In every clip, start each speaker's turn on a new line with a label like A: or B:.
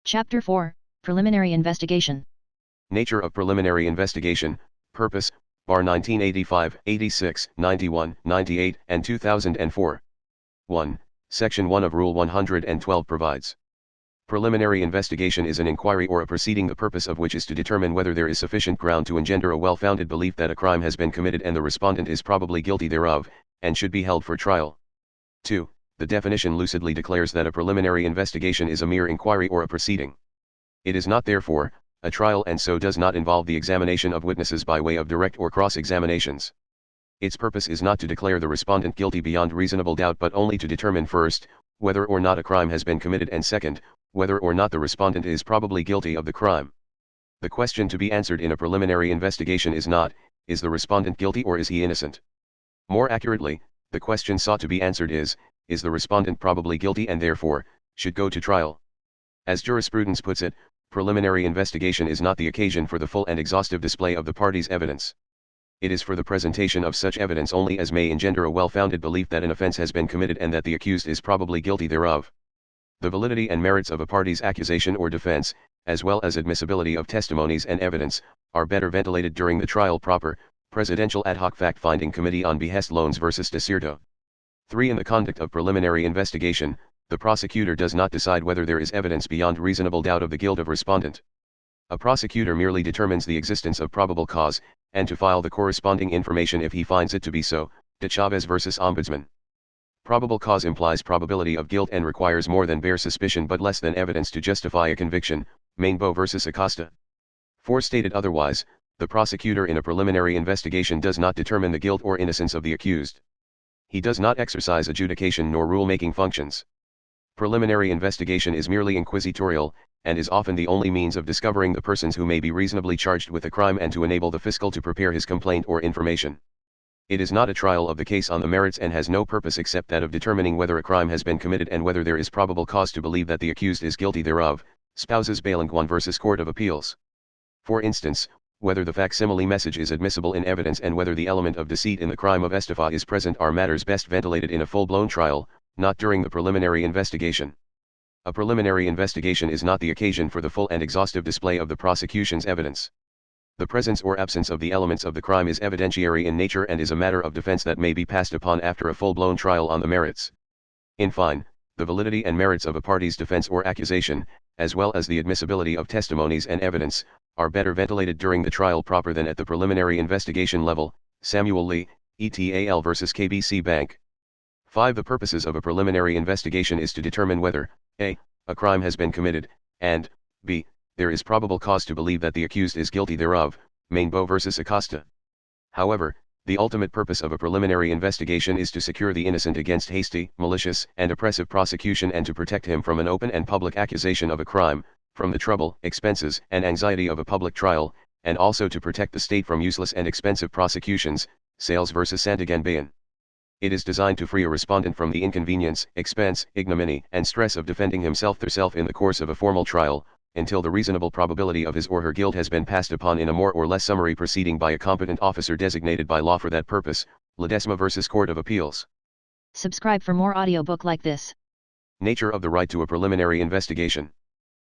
A: Chapter 4, Preliminary Investigation.
B: Nature of Preliminary Investigation, Purpose, Bar 1985, 86, 91, 98, and 2004. 1. Section 1 of Rule 112 provides. Preliminary investigation is an inquiry or a proceeding the purpose of which is to determine whether there is sufficient ground to engender a well-founded belief that a crime has been committed and the respondent is probably guilty thereof, and should be held for trial. 2. The definition lucidly declares that a preliminary investigation is a mere inquiry or a proceeding. It is not therefore a trial and so does not involve the examination of witnesses by way of direct or cross-examinations. Its purpose is not to declare the respondent guilty beyond reasonable doubt but only to determine first, whether or not a crime has been committed and second, whether or not the respondent is probably guilty of the crime. The question to be answered in a preliminary investigation is not, is the respondent guilty or is he innocent? More accurately, the question sought to be answered is the respondent probably guilty and therefore, should go to trial? As jurisprudence puts it, preliminary investigation is not the occasion for the full and exhaustive display of the parties' evidence. It is for the presentation of such evidence only as may engender a well-founded belief that an offense has been committed and that the accused is probably guilty thereof. The validity and merits of a party's accusation or defense, as well as admissibility of testimonies and evidence, are better ventilated during the trial proper. Presidential Ad Hoc Fact-Finding Committee on Behest Loans vs. Desierto. 3. In the conduct of preliminary investigation, the prosecutor does not decide whether there is evidence beyond reasonable doubt of the guilt of respondent. A prosecutor merely determines the existence of probable cause, and to file the corresponding information if he finds it to be so. De Chavez vs. Ombudsman. Probable cause implies probability of guilt and requires more than bare suspicion but less than evidence to justify a conviction. Mainbo vs. Acosta. 4. Stated otherwise, the prosecutor in a preliminary investigation does not determine the guilt or innocence of the accused. He does not exercise adjudication nor rule-making functions. Preliminary investigation is merely inquisitorial, and is often the only means of discovering the persons who may be reasonably charged with a crime and to enable the fiscal to prepare his complaint or information. It is not a trial of the case on the merits and has no purpose except that of determining whether a crime has been committed and whether there is probable cause to believe that the accused is guilty thereof. Spouses Balanguan vs. Court of Appeals. For instance, whether the facsimile message is admissible in evidence and whether the element of deceit in the crime of estafa is present are matters best ventilated in a full-blown trial, not during the preliminary investigation. A preliminary investigation is not the occasion for the full and exhaustive display of the prosecution's evidence. The presence or absence of the elements of the crime is evidentiary in nature and is a matter of defense that may be passed upon after a full-blown trial on the merits. In fine, the validity and merits of a party's defense or accusation, as well as the admissibility of testimonies and evidence, are better ventilated during the trial proper than at the preliminary investigation level. Samuel Lee, ETAL vs. KBC Bank. 5. The purposes of a preliminary investigation is to determine whether a crime has been committed, and b. there is probable cause to believe that the accused is guilty thereof. Mainbo vs. Acosta. However, the ultimate purpose of a preliminary investigation is to secure the innocent against hasty, malicious, and oppressive prosecution and to protect him from an open and public accusation of a crime, from the trouble, expenses, and anxiety of a public trial, and also to protect the state from useless and expensive prosecutions. Sales vs. Santagan Bayen. It is designed to free a respondent from the inconvenience, expense, ignominy, and stress of defending himself theirself in the course of a formal trial, until the reasonable probability of his or her guilt has been passed upon in a more or less summary proceeding by a competent officer designated by law for that purpose. Ledesma vs. Court of Appeals.
A: Subscribe for more audiobook like this.
B: Nature of the right to a preliminary investigation.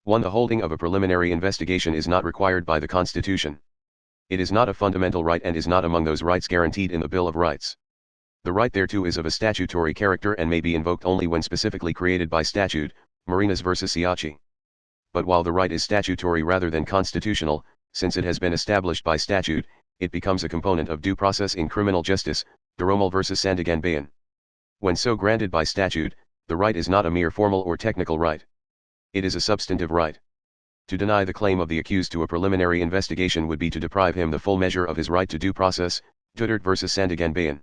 B: 1. The holding of a preliminary investigation is not required by the Constitution. It is not a fundamental right and is not among those rights guaranteed in the Bill of Rights. The right thereto is of a statutory character and may be invoked only when specifically created by statute. Marinas vs. Siachi. But while the right is statutory rather than constitutional, since it has been established by statute, it becomes a component of due process in criminal justice. Duromel vs. Santagan Bayen. When so granted by statute, the right is not a mere formal or technical right. It is a substantive right. To deny the claim of the accused to a preliminary investigation would be to deprive him the full measure of his right to due process. Dudert vs. Santagan Bayen.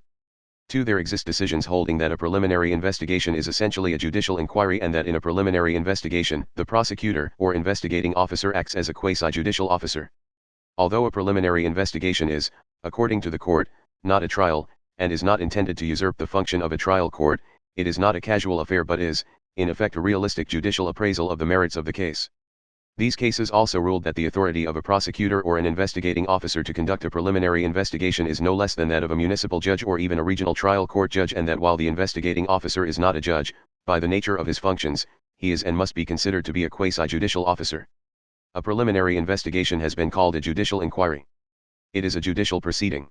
B: 2. There exist decisions holding that a preliminary investigation is essentially a judicial inquiry and that in a preliminary investigation, the prosecutor or investigating officer acts as a quasi-judicial officer. Although a preliminary investigation is, according to the court, not a trial, and is not intended to usurp the function of a trial court, it is not a casual affair but is, in effect, a realistic judicial appraisal of the merits of the case. These cases also ruled that the authority of a prosecutor or an investigating officer to conduct a preliminary investigation is no less than that of a municipal judge or even a regional trial court judge, and that while the investigating officer is not a judge, by the nature of his functions, he is and must be considered to be a quasi-judicial officer. A preliminary investigation has been called a judicial inquiry. It is a judicial proceeding.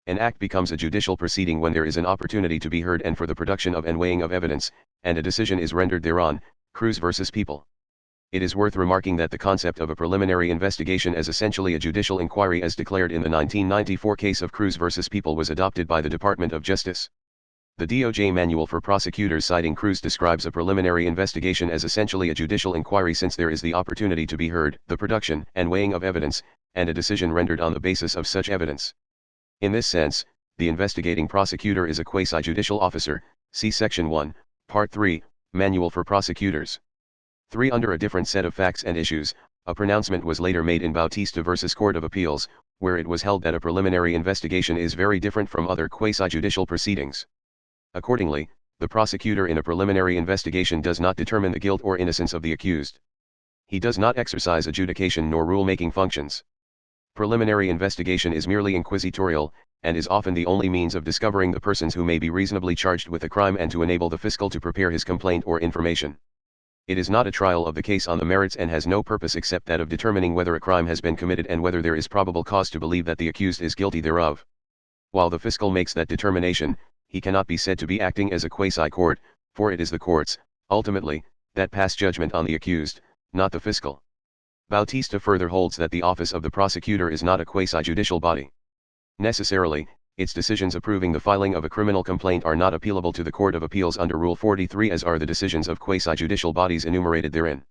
B: An act becomes a judicial proceeding when there is an opportunity to be heard and for the production of and weighing of evidence, and a decision is rendered thereon. Cruz vs. People. It is worth remarking that the concept of a preliminary investigation as essentially a judicial inquiry as declared in the 1994 case of Cruz vs. People was adopted by the Department of Justice. The DOJ Manual for Prosecutors citing Cruz describes a preliminary investigation as essentially a judicial inquiry since there is the opportunity to be heard, the production and weighing of evidence, and a decision rendered on the basis of such evidence. In this sense, the investigating prosecutor is a quasi-judicial officer, see Section 1, Part 3, Manual for Prosecutors. 3. Under a different set of facts and issues, a pronouncement was later made in Bautista v. Court of Appeals, where it was held that a preliminary investigation is very different from other quasi-judicial proceedings. Accordingly, the prosecutor in a preliminary investigation does not determine the guilt or innocence of the accused. He does not exercise adjudication nor rule-making functions. Preliminary investigation is merely inquisitorial, and is often the only means of discovering the persons who may be reasonably charged with a crime and to enable the fiscal to prepare his complaint or information. It is not a trial of the case on the merits and has no purpose except that of determining whether a crime has been committed and whether there is probable cause to believe that the accused is guilty thereof. While the fiscal makes that determination, he cannot be said to be acting as a quasi-court, for it is the courts, ultimately, that pass judgment on the accused, not the fiscal. Bautista further holds that the office of the prosecutor is not a quasi-judicial body. Necessarily, its decisions approving the filing of a criminal complaint are not appealable to the Court of Appeals under Rule 43 as are the decisions of quasi-judicial bodies enumerated therein.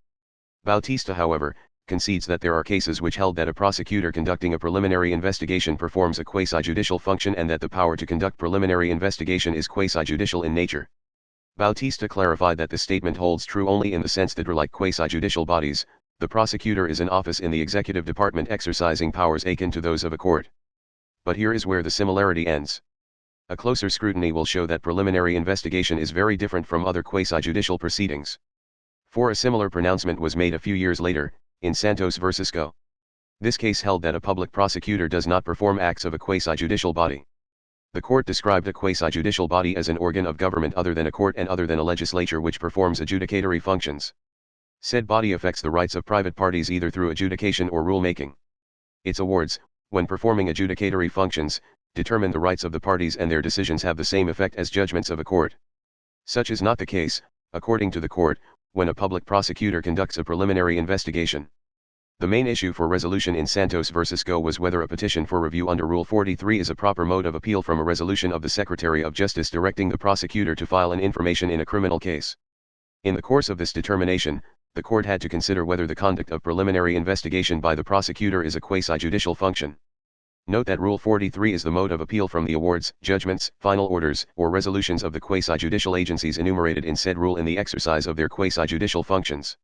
B: Bautista, however, concedes that there are cases which held that a prosecutor conducting a preliminary investigation performs a quasi-judicial function and that the power to conduct preliminary investigation is quasi-judicial in nature. Bautista clarified that the statement holds true only in the sense that, like quasi-judicial bodies, the prosecutor is an office in the executive department exercising powers akin to those of a court. But here is where the similarity ends. A closer scrutiny will show that preliminary investigation is very different from other quasi-judicial proceedings. For a similar pronouncement was made a few years later, in Santos v. Co. This case held that a public prosecutor does not perform acts of a quasi-judicial body. The court described a quasi-judicial body as an organ of government other than a court and other than a legislature which performs adjudicatory functions. Said body affects the rights of private parties either through adjudication or rule-making. Its awards, when performing adjudicatory functions, determine the rights of the parties and their decisions have the same effect as judgments of a court. Such is not the case, according to the court, when a public prosecutor conducts a preliminary investigation. The main issue for resolution in Santos v. Co. was whether a petition for review under Rule 43 is a proper mode of appeal from a resolution of the Secretary of Justice directing the prosecutor to file an information in a criminal case. In the course of this determination, the court had to consider whether the conduct of preliminary investigation by the prosecutor is a quasi-judicial function. Note that Rule 43 is the mode of appeal from the awards, judgments, final orders, or resolutions of the quasi-judicial agencies enumerated in said rule in the exercise of their quasi-judicial functions.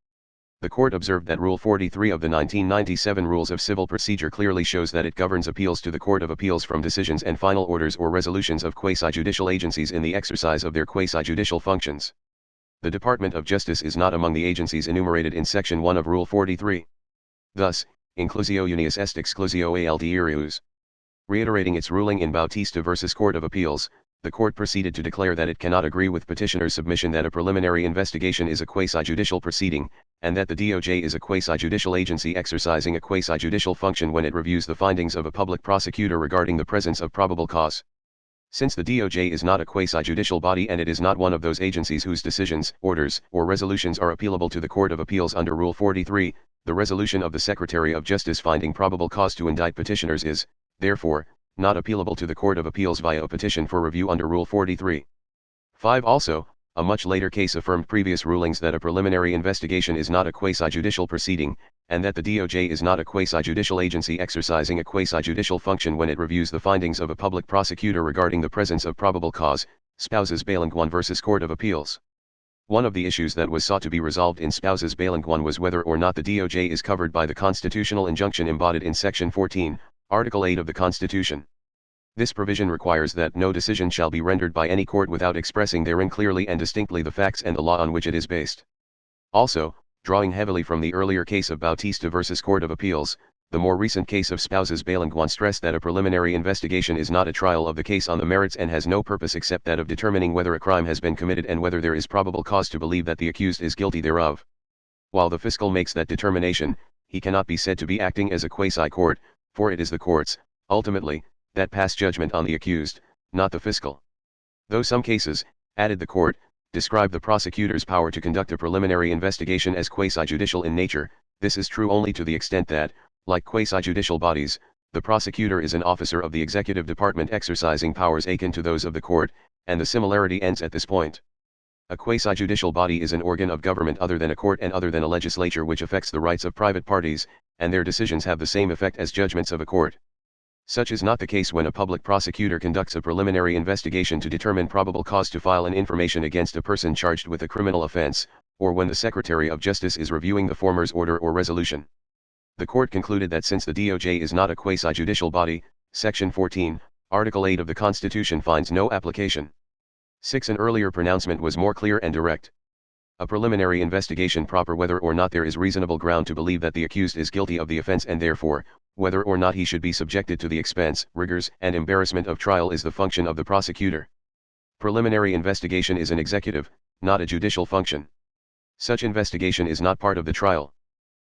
B: The court observed that Rule 43 of the 1997 Rules of Civil Procedure clearly shows that it governs appeals to the Court of Appeals from decisions and final orders or resolutions of quasi-judicial agencies in the exercise of their quasi-judicial functions. The Department of Justice is not among the agencies enumerated in Section 1 of Rule 43. Thus, inclusio unius est exclusio alterius. Reiterating its ruling in Bautista v. Court of Appeals, the court proceeded to declare that it cannot agree with petitioner's submission that a preliminary investigation is a quasi-judicial proceeding, and that the DOJ is a quasi-judicial agency exercising a quasi-judicial function when it reviews the findings of a public prosecutor regarding the presence of probable cause. Since the DOJ is not a quasi-judicial body and it is not one of those agencies whose decisions, orders, or resolutions are appealable to the Court of Appeals under Rule 43, the resolution of the Secretary of Justice finding probable cause to indict petitioners is, therefore, not appealable to the Court of Appeals via a petition for review under Rule 43. 5. Also, a much later case affirmed previous rulings that a preliminary investigation is not a quasi-judicial proceeding, and that the DOJ is not a quasi-judicial agency exercising a quasi-judicial function when it reviews the findings of a public prosecutor regarding the presence of probable cause, Spouses Bayen v. Court of Appeals. One of the issues that was sought to be resolved in Spouses Bayen was whether or not the DOJ is covered by the constitutional injunction embodied in Section 14, Article 8 of the Constitution. This provision requires that no decision shall be rendered by any court without expressing therein clearly and distinctly the facts and the law on which it is based. Also, drawing heavily from the earlier case of Bautista v. Court of Appeals, The more recent case of spouses Balanguan stressed that a preliminary investigation is not a trial of the case on the merits and has no purpose except that of determining whether a crime has been committed and whether there is probable cause to believe that the accused is guilty thereof. While the fiscal makes that determination, he cannot be said to be acting as a quasi-court, for it is the courts, ultimately, that pass judgment on the accused, not the fiscal. Though some cases, added the court, describe the prosecutor's power to conduct a preliminary investigation as quasi-judicial in nature, this is true only to the extent that, like quasi-judicial bodies, the prosecutor is an officer of the executive department exercising powers akin to those of the court, and the similarity ends at this point. A quasi-judicial body is an organ of government other than a court and other than a legislature which affects the rights of private parties, and their decisions have the same effect as judgments of a court. Such is not the case when a public prosecutor conducts a preliminary investigation to determine probable cause to file an information against a person charged with a criminal offense, or when the Secretary of Justice is reviewing the former's order or resolution. The court concluded that since the DOJ is not a quasi-judicial body, Section 14, Article 8 of the Constitution finds no application. 6. An earlier pronouncement was more clear and direct. A preliminary investigation proper whether or not there is reasonable ground to believe that the accused is guilty of the offense and therefore, whether or not he should be subjected to the expense, rigors, and embarrassment of trial is the function of the prosecutor. Preliminary investigation is an executive, not a judicial function. Such investigation is not part of the trial.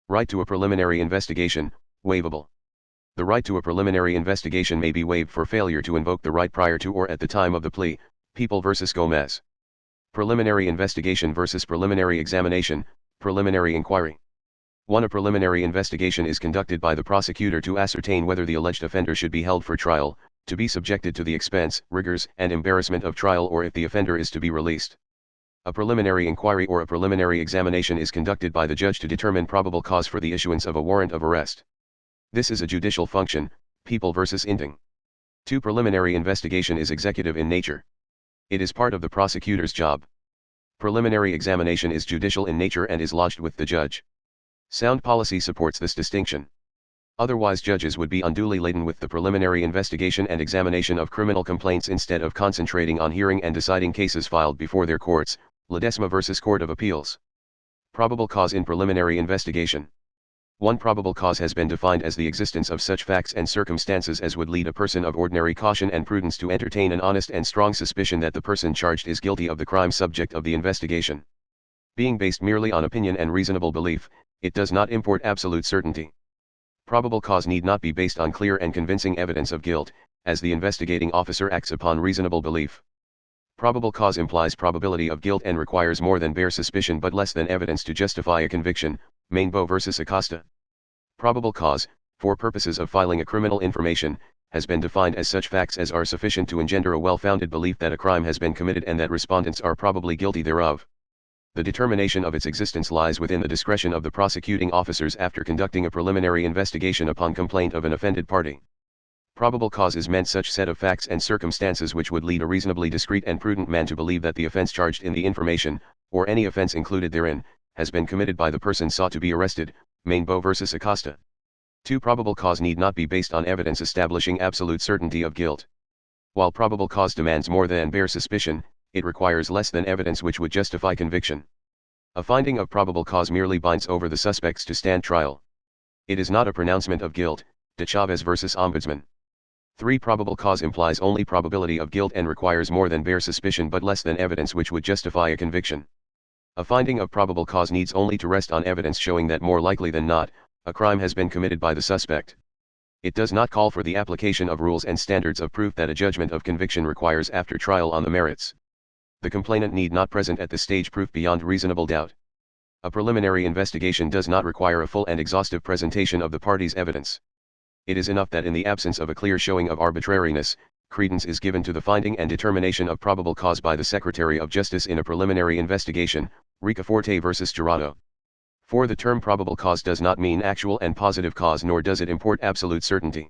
B: Right to a preliminary investigation, waivable. The right to a preliminary investigation may be waived for failure to invoke the right prior to or at the time of the plea, People v. Gomez. Preliminary investigation versus preliminary examination, preliminary inquiry. 1. A preliminary investigation is conducted by the prosecutor to ascertain whether the alleged offender should be held for trial, to be subjected to the expense, rigors, and embarrassment of trial or if the offender is to be released. A preliminary inquiry or a preliminary examination is conducted by the judge to determine probable cause for the issuance of a warrant of arrest. This is a judicial function, People v. Inting. 2. Preliminary investigation is executive in nature. It is part of the prosecutor's job. Preliminary examination is judicial in nature and is lodged with the judge. Sound policy supports this distinction. Otherwise judges would be unduly laden with the preliminary investigation and examination of criminal complaints instead of concentrating on hearing and deciding cases filed before their courts, Ledesma v. Court of Appeals. Probable cause in preliminary investigation. 1. Probable cause has been defined as the existence of such facts and circumstances as would lead a person of ordinary caution and prudence to entertain an honest and strong suspicion that the person charged is guilty of the crime subject of the investigation. Being based merely on opinion and reasonable belief, it does not import absolute certainty. Probable cause need not be based on clear and convincing evidence of guilt, as the investigating officer acts upon reasonable belief. Probable cause implies probability of guilt and requires more than bare suspicion but less than evidence to justify a conviction, Mainbo v. Acosta. Probable cause, for purposes of filing a criminal information, has been defined as such facts as are sufficient to engender a well-founded belief that a crime has been committed and that respondents are probably guilty thereof. The determination of its existence lies within the discretion of the prosecuting officers after conducting a preliminary investigation upon complaint of an offended party. Probable cause is meant such set of facts and circumstances which would lead a reasonably discreet and prudent man to believe that the offense charged in the information, or any offense included therein, has been committed by the person sought to be arrested, Mainbo v. Acosta. 2. Probable cause need not be based on evidence establishing absolute certainty of guilt. While probable cause demands more than bare suspicion, it requires less than evidence which would justify conviction. A finding of probable cause merely binds over the suspects to stand trial. It is not a pronouncement of guilt, de Chavez v. Ombudsman. 3. Probable cause implies only probability of guilt and requires more than bare suspicion but less than evidence which would justify a conviction. A finding of probable cause needs only to rest on evidence showing that more likely than not, a crime has been committed by the suspect. It does not call for the application of rules and standards of proof that a judgment of conviction requires after trial on the merits. The complainant need not present at this stage proof beyond reasonable doubt. A preliminary investigation does not require a full and exhaustive presentation of the party's evidence. It is enough that in the absence of a clear showing of arbitrariness, credence is given to the finding and determination of probable cause by the Secretary of Justice in a preliminary investigation, Ricaforte v. Jurado. 4. The term probable cause does not mean actual and positive cause nor does it import absolute certainty.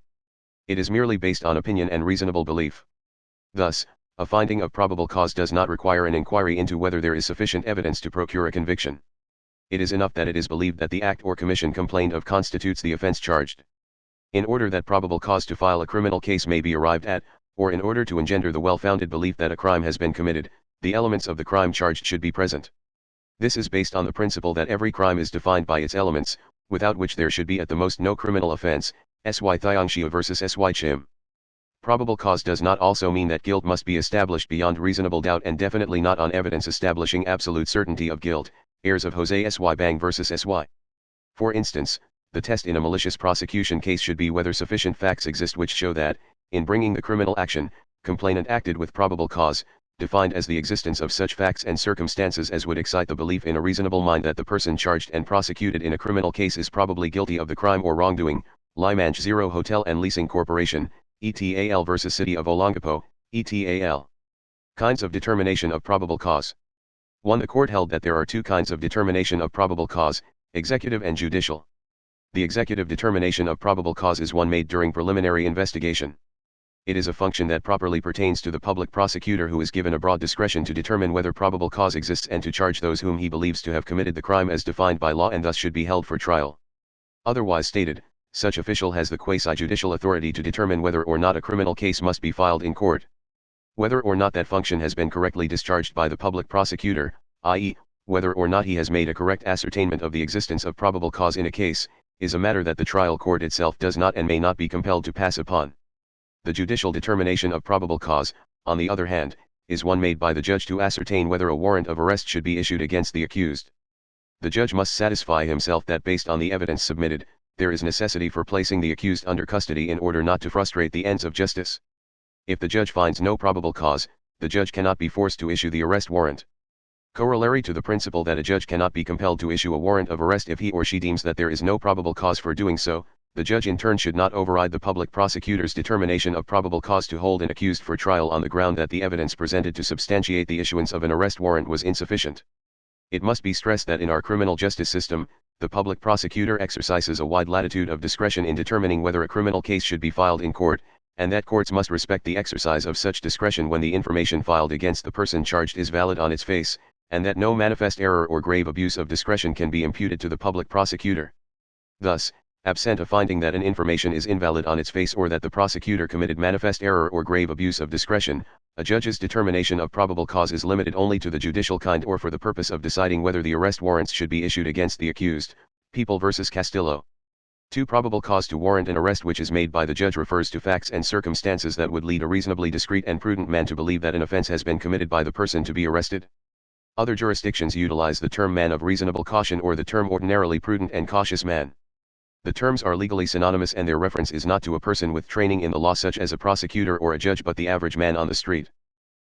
B: It is merely based on opinion and reasonable belief. Thus, a finding of probable cause does not require an inquiry into whether there is sufficient evidence to procure a conviction. It is enough that it is believed that the act or commission complained of constitutes the offense charged. In order that probable cause to file a criminal case may be arrived at, or in order to engender the well-founded belief that a crime has been committed, the elements of the crime charged should be present. This is based on the principle that every crime is defined by its elements, without which there should be at the most no criminal offense, sy Thiongxia vs sy Chim. Probable cause does not also mean that guilt must be established beyond reasonable doubt and definitely not on evidence establishing absolute certainty of guilt, heirs of Jose sy Bang vs sy. For instance, the test in a malicious prosecution case should be whether sufficient facts exist which show that, in bringing the criminal action, complainant acted with probable cause, defined as the existence of such facts and circumstances as would excite the belief in a reasonable mind that the person charged and prosecuted in a criminal case is probably guilty of the crime or wrongdoing. Limange Zero Hotel and Leasing Corporation, ETAL vs City of Olongapo, ETAL. Kinds of determination of probable cause. 1. The court held that there are two kinds of determination of probable cause, executive and judicial. The executive determination of probable cause is one made during preliminary investigation. It is a function that properly pertains to the public prosecutor, who is given a broad discretion to determine whether probable cause exists and to charge those whom he believes to have committed the crime as defined by law and thus should be held for trial. Otherwise stated, such official has the quasi-judicial authority to determine whether or not a criminal case must be filed in court. Whether or not that function has been correctly discharged by the public prosecutor, i.e., whether or not he has made a correct ascertainment of the existence of probable cause in a case, is a matter that the trial court itself does not and may not be compelled to pass upon. The judicial determination of probable cause, on the other hand, is one made by the judge to ascertain whether a warrant of arrest should be issued against the accused. The judge must satisfy himself that based on the evidence submitted, there is necessity for placing the accused under custody in order not to frustrate the ends of justice. If the judge finds no probable cause, the judge cannot be forced to issue the arrest warrant. Corollary to the principle that a judge cannot be compelled to issue a warrant of arrest if he or she deems that there is no probable cause for doing so, the judge in turn should not override the public prosecutor's determination of probable cause to hold an accused for trial on the ground that the evidence presented to substantiate the issuance of an arrest warrant was insufficient. It must be stressed that in our criminal justice system, the public prosecutor exercises a wide latitude of discretion in determining whether a criminal case should be filed in court, and that courts must respect the exercise of such discretion when the information filed against the person charged is valid on its face, and that no manifest error or grave abuse of discretion can be imputed to the public prosecutor. Thus, absent a finding that an information is invalid on its face or that the prosecutor committed manifest error or grave abuse of discretion, a judge's determination of probable cause is limited only to the judicial kind or for the purpose of deciding whether the arrest warrants should be issued against the accused. People v. Castillo. 2. Probable cause to warrant an arrest which is made by the judge refers to facts and circumstances that would lead a reasonably discreet and prudent man to believe that an offense has been committed by the person to be arrested. Other jurisdictions utilize the term man of reasonable caution or the term ordinarily prudent and cautious man. The terms are legally synonymous and their reference is not to a person with training in the law such as a prosecutor or a judge but the average man on the street.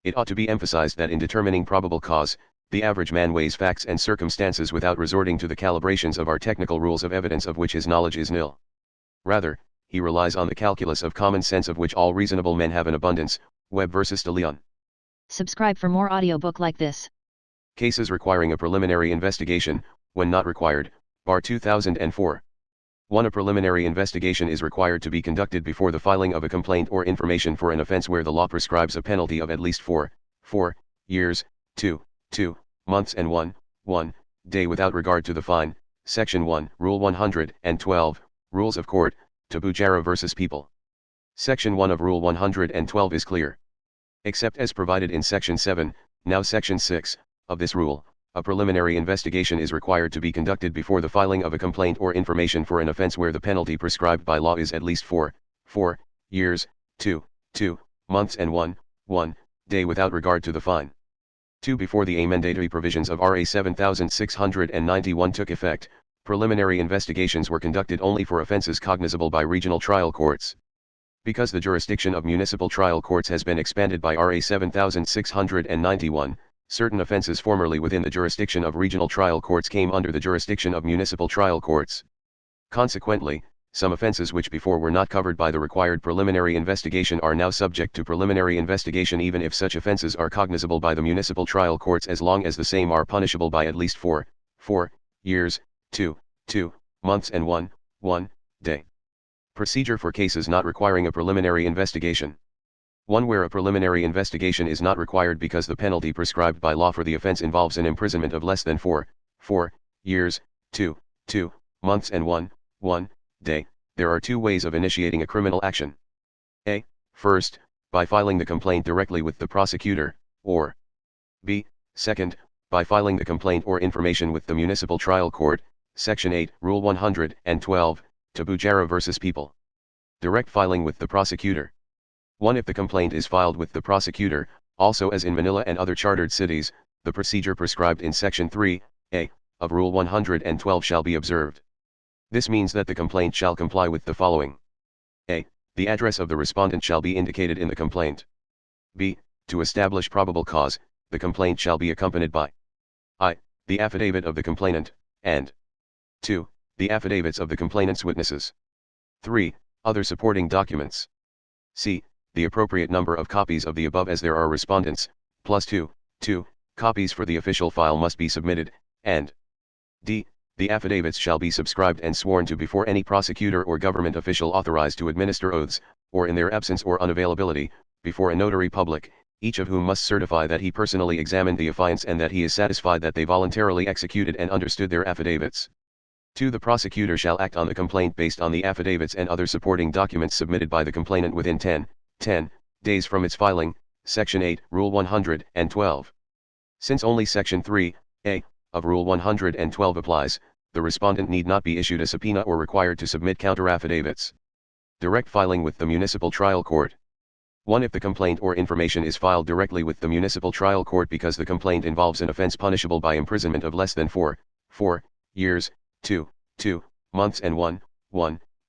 B: It ought to be emphasized that in determining probable cause, the average man weighs facts and circumstances without resorting to the calibrations of our technical rules of evidence of which his knowledge is nil. Rather, he relies on the calculus of common sense of which all reasonable men have an abundance. Webb v. De Leon.
A: Subscribe for more audiobook like this.
B: Cases requiring a preliminary investigation, when not required, Bar 2004. 1. A preliminary investigation is required to be conducted before the filing of a complaint or information for an offense where the law prescribes a penalty of at least 4 years, 2 months and 1 day without regard to the fine. Section 1, Rule 112, Rules of Court, Tabujara vs. People. Section 1 of Rule 112 is clear. Except as provided in Section 7, now Section 6, of this rule, a preliminary investigation is required to be conducted before the filing of a complaint or information for an offense where the penalty prescribed by law is at least 4 years, 2 months and 1 day without regard to the fine. 2. Before the amendatory provisions of RA 7691 took effect, preliminary investigations were conducted only for offenses cognizable by regional trial courts. Because the jurisdiction of municipal trial courts has been expanded by RA 7691, certain offenses formerly within the jurisdiction of regional trial courts came under the jurisdiction of municipal trial courts. Consequently, some offenses which before were not covered by the required preliminary investigation are now subject to preliminary investigation even if such offenses are cognizable by the municipal trial courts as long as the same are punishable by at least 4 years, 2 months and 1 day. Procedure for cases not requiring a preliminary investigation. 1. Where a preliminary investigation is not required because the penalty prescribed by law for the offense involves an imprisonment of less than 4 years, 2 months and 1 day, there are two ways of initiating a criminal action. A. First, by filing the complaint directly with the prosecutor, or B. Second, by filing the complaint or information with the municipal trial court, Section 8, Rule 112, Tabujara vs. People. Direct filing with the prosecutor. 1. If the complaint is filed with the prosecutor, also as in Manila and other chartered cities, the procedure prescribed in Section 3A of Rule 112 shall be observed. This means that the complaint shall comply with the following. A. The address of the respondent shall be indicated in the complaint. B. To establish probable cause, the complaint shall be accompanied by I. The affidavit of the complainant, and 2. The affidavits of the complainant's witnesses. 3. Other supporting documents. C. The appropriate number of copies of the above as there are respondents, plus 2 copies for the official file must be submitted, and D. The affidavits shall be subscribed and sworn to before any prosecutor or government official authorized to administer oaths, or in their absence or unavailability, before a notary public, each of whom must certify that he personally examined the affiants and that he is satisfied that they voluntarily executed and understood their affidavits. 2. The prosecutor shall act on the complaint based on the affidavits and other supporting documents submitted by the complainant within 10 days from its filing, Section 8, Rule 112. Since only Section 3A of Rule 112 applies, the respondent need not be issued a subpoena or required to submit counter-affidavits. Direct filing with the municipal trial court. 1. If the complaint or information is filed directly with the municipal trial court because the complaint involves an offense punishable by imprisonment of less than 4 years, 2 months and 1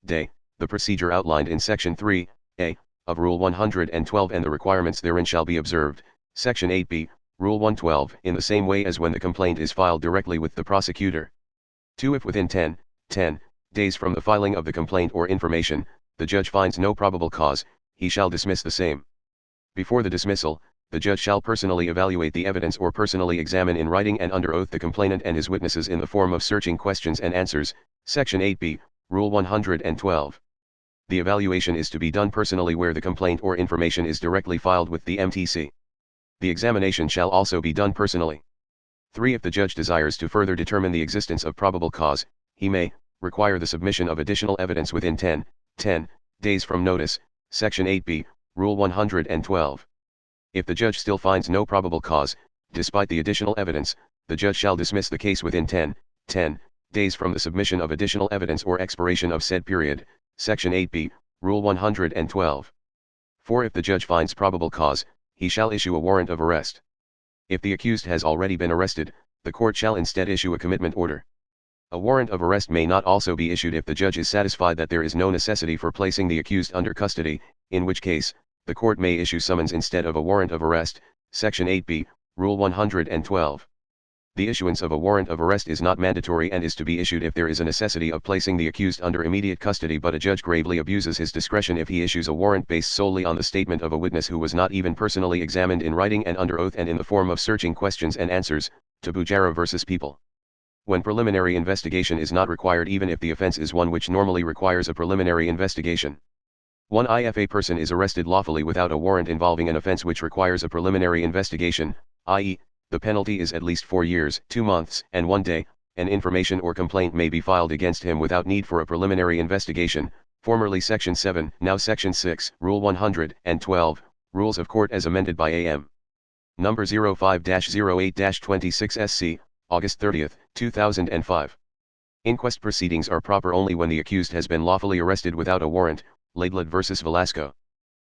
B: day, the procedure outlined in Section 3A of Rule 112 and the requirements therein shall be observed. Section 8B, Rule 112, in the same way as when the complaint is filed directly with the prosecutor. 2. If within 10 days from the filing of the complaint or information, the judge finds no probable cause, he shall dismiss the same. Before the dismissal, the judge shall personally evaluate the evidence or personally examine in writing and under oath the complainant and his witnesses in the form of searching questions and answers, Section 8B, Rule 112. The evaluation is to be done personally where the complaint or information is directly filed with the MTC. The examination shall also be done personally. 3. If the judge desires to further determine the existence of probable cause, he may require the submission of additional evidence within 10 days from notice, Section 8B, Rule 112. If the judge still finds no probable cause, despite the additional evidence, the judge shall dismiss the case within 10 days from the submission of additional evidence or expiration of said period, Section 8B, Rule 112. 4. If the judge finds probable cause, he shall issue a warrant of arrest. If the accused has already been arrested, the court shall instead issue a commitment order. A warrant of arrest may not also be issued if the judge is satisfied that there is no necessity for placing the accused under custody, in which case, the court may issue summons instead of a warrant of arrest, Section 8B, Rule 112. The issuance of a warrant of arrest is not mandatory and is to be issued if there is a necessity of placing the accused under immediate custody, but a judge gravely abuses his discretion if he issues a warrant based solely on the statement of a witness who was not even personally examined in writing and under oath and in the form of searching questions and answers, Tabujara vs. People. When preliminary investigation is not required even if the offense is one which normally requires a preliminary investigation. 1. If a person is arrested lawfully without a warrant involving an offense which requires a preliminary investigation, i.e., the penalty is at least 4 years, 2 months, and 1 day, an information or complaint may be filed against him without need for a preliminary investigation, formerly Section 7, now Section 6, Rule 112, Rules of Court as amended by AM. Number 05-08-26 SC, August 30, 2005. Inquest proceedings are proper only when the accused has been lawfully arrested without a warrant, WILLARD vs. Velasco.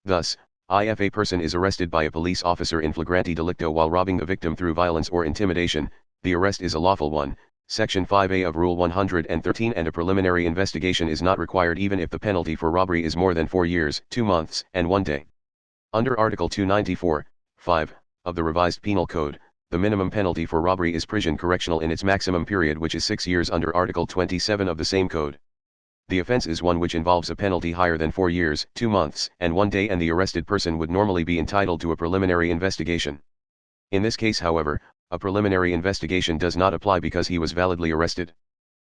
B: Thus, if a person is arrested by a police officer in flagrante delicto while robbing the victim through violence or intimidation, the arrest is a lawful one, Section 5A of Rule 113, and a preliminary investigation is not required even if the penalty for robbery is more than 4 years, 2 months, and 1 day. Under Article 294(5) of the Revised Penal Code, the minimum penalty for robbery is prison correctional in its maximum period, which is 6 years under Article 27 of the same code. The offense is one which involves a penalty higher than 4 years, 2 months, and 1 day, and the arrested person would normally be entitled to a preliminary investigation. In this case, however, a preliminary investigation does not apply because he was validly arrested.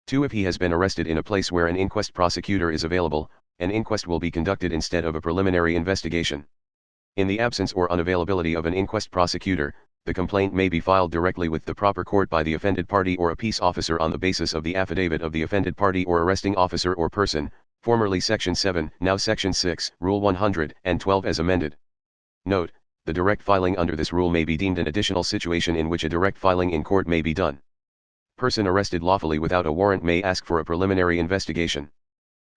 B: 2. If he has been arrested in a place where an inquest prosecutor is available, an inquest will be conducted instead of a preliminary investigation. In the absence or unavailability of an inquest prosecutor, the complaint may be filed directly with the proper court by the offended party or a peace officer on the basis of the affidavit of the offended party or arresting officer or person, formerly Section 7, now Section 6, Rule 112 as amended. Note, the direct filing under this rule may be deemed an additional situation in which a direct filing in court may be done. Person arrested lawfully without a warrant may ask for a preliminary investigation.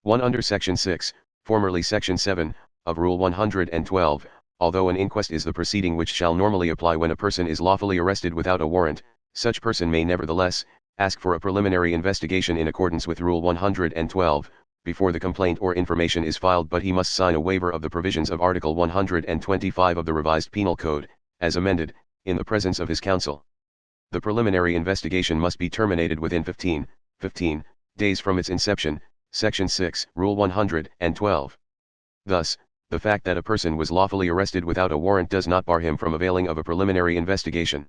B: 1. Under Section 6, formerly Section 7, of Rule 112, although an inquest is the proceeding which shall normally apply when a person is lawfully arrested without a warrant, such person may nevertheless ask for a preliminary investigation in accordance with Rule 112, before the complaint or information is filed, but he must sign a waiver of the provisions of Article 125 of the Revised Penal Code, as amended, in the presence of his counsel. The preliminary investigation must be terminated within 15 days from its inception, Section 6, Rule 112. Thus, the fact that a person was lawfully arrested without a warrant does not bar him from availing of a preliminary investigation.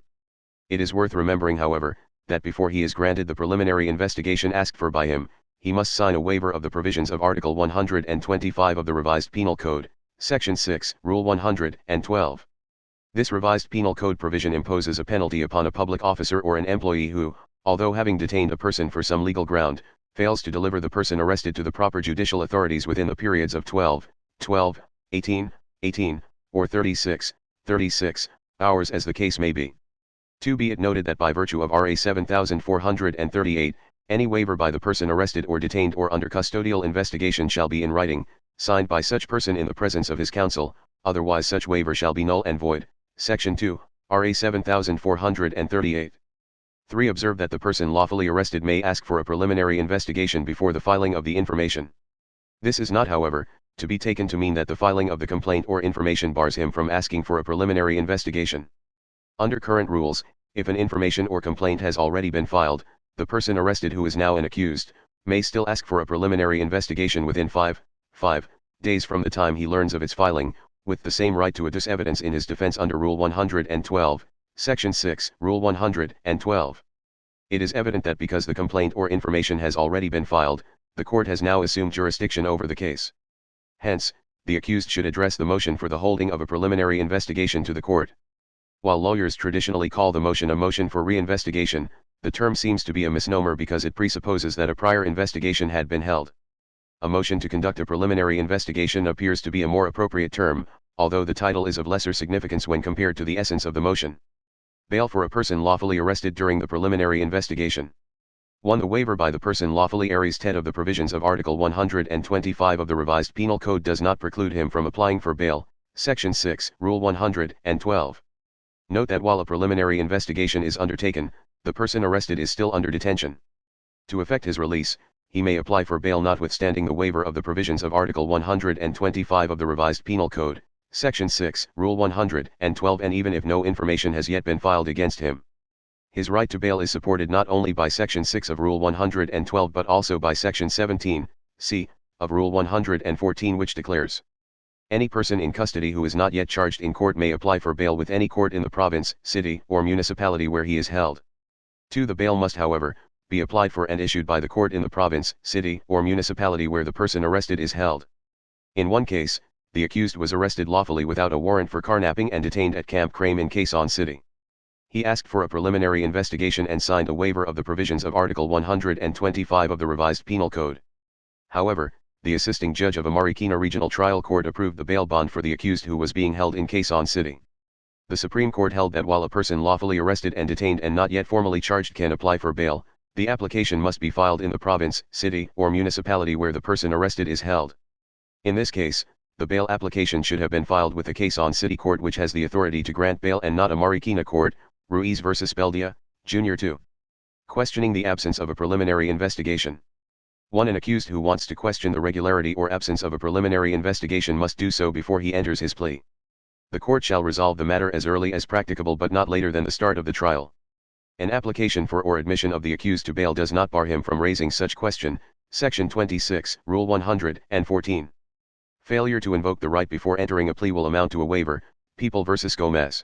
B: It is worth remembering, however, that before he is granted the preliminary investigation asked for by him, he must sign a waiver of the provisions of Article 125 of the Revised Penal Code, Section 6, Rule 112. This Revised Penal Code provision imposes a penalty upon a public officer or an employee who, although having detained a person for some legal ground, fails to deliver the person arrested to the proper judicial authorities within the periods of 12, 18, or 36 hours as the case may be. To be it noted that by virtue of RA 7438, any waiver by the person arrested or detained or under custodial investigation shall be in writing, signed by such person in the presence of his counsel, otherwise such waiver shall be null and void. Section 2, RA 7438. 3. Observe that the person lawfully arrested may ask for a preliminary investigation before the filing of the information. This is not, however, to be taken to mean that the filing of the complaint or information bars him from asking for a preliminary investigation. Under current rules, if an information or complaint has already been filed, the person arrested who is now an accused, may still ask for a preliminary investigation within 5 days from the time he learns of its filing, with the same right to adduce evidence in his defense under Rule 112, Section 6, Rule 112. It is evident that because the complaint or information has already been filed, the court has now assumed jurisdiction over the case. Hence, the accused should address the motion for the holding of a preliminary investigation to the court. While lawyers traditionally call the motion a motion for reinvestigation, the term seems to be a misnomer because it presupposes that a prior investigation had been held. A motion to conduct a preliminary investigation appears to be a more appropriate term, although the title is of lesser significance when compared to the essence of the motion. Bail for a person lawfully arrested during the preliminary investigation. 1. The waiver by the person lawfully arrested of the provisions of Article 125 of the Revised Penal Code does not preclude him from applying for bail, Section 6, Rule 112. Note that while a preliminary investigation is undertaken, the person arrested is still under detention. To effect his release, he may apply for bail notwithstanding the waiver of the provisions of Article 125 of the Revised Penal Code, Section 6, Rule 112, and even if no information has yet been filed against him. His right to bail is supported not only by Section 6 of Rule 112 but also by Section 17, c, of Rule 114, which declares, any person in custody who is not yet charged in court may apply for bail with any court in the province, city, or municipality where he is held. 2. The bail must, however, be applied for and issued by the court in the province, city, or municipality where the person arrested is held. In one case, the accused was arrested lawfully without a warrant for carnapping and detained at Camp Crame in Quezon City. He asked for a preliminary investigation and signed a waiver of the provisions of Article 125 of the Revised Penal Code. However, the assisting judge of a Marikina Regional Trial Court approved the bail bond for the accused who was being held in Quezon City. The Supreme Court held that while a person lawfully arrested and detained and not yet formally charged can apply for bail, the application must be filed in the province, city, or municipality where the person arrested is held. In this case, the bail application should have been filed with the Quezon City Court, which has the authority to grant bail, and not a Marikina court, Ruiz v. Beldia, Jr. 2. Questioning the absence of a preliminary investigation. 1. An accused who wants to question the regularity or absence of a preliminary investigation must do so before he enters his plea. The court shall resolve the matter as early as practicable but not later than the start of the trial. An application for or admission of the accused to bail does not bar him from raising such question, Section 26, Rule 114. Failure to invoke the right before entering a plea will amount to a waiver, People v. Gomez.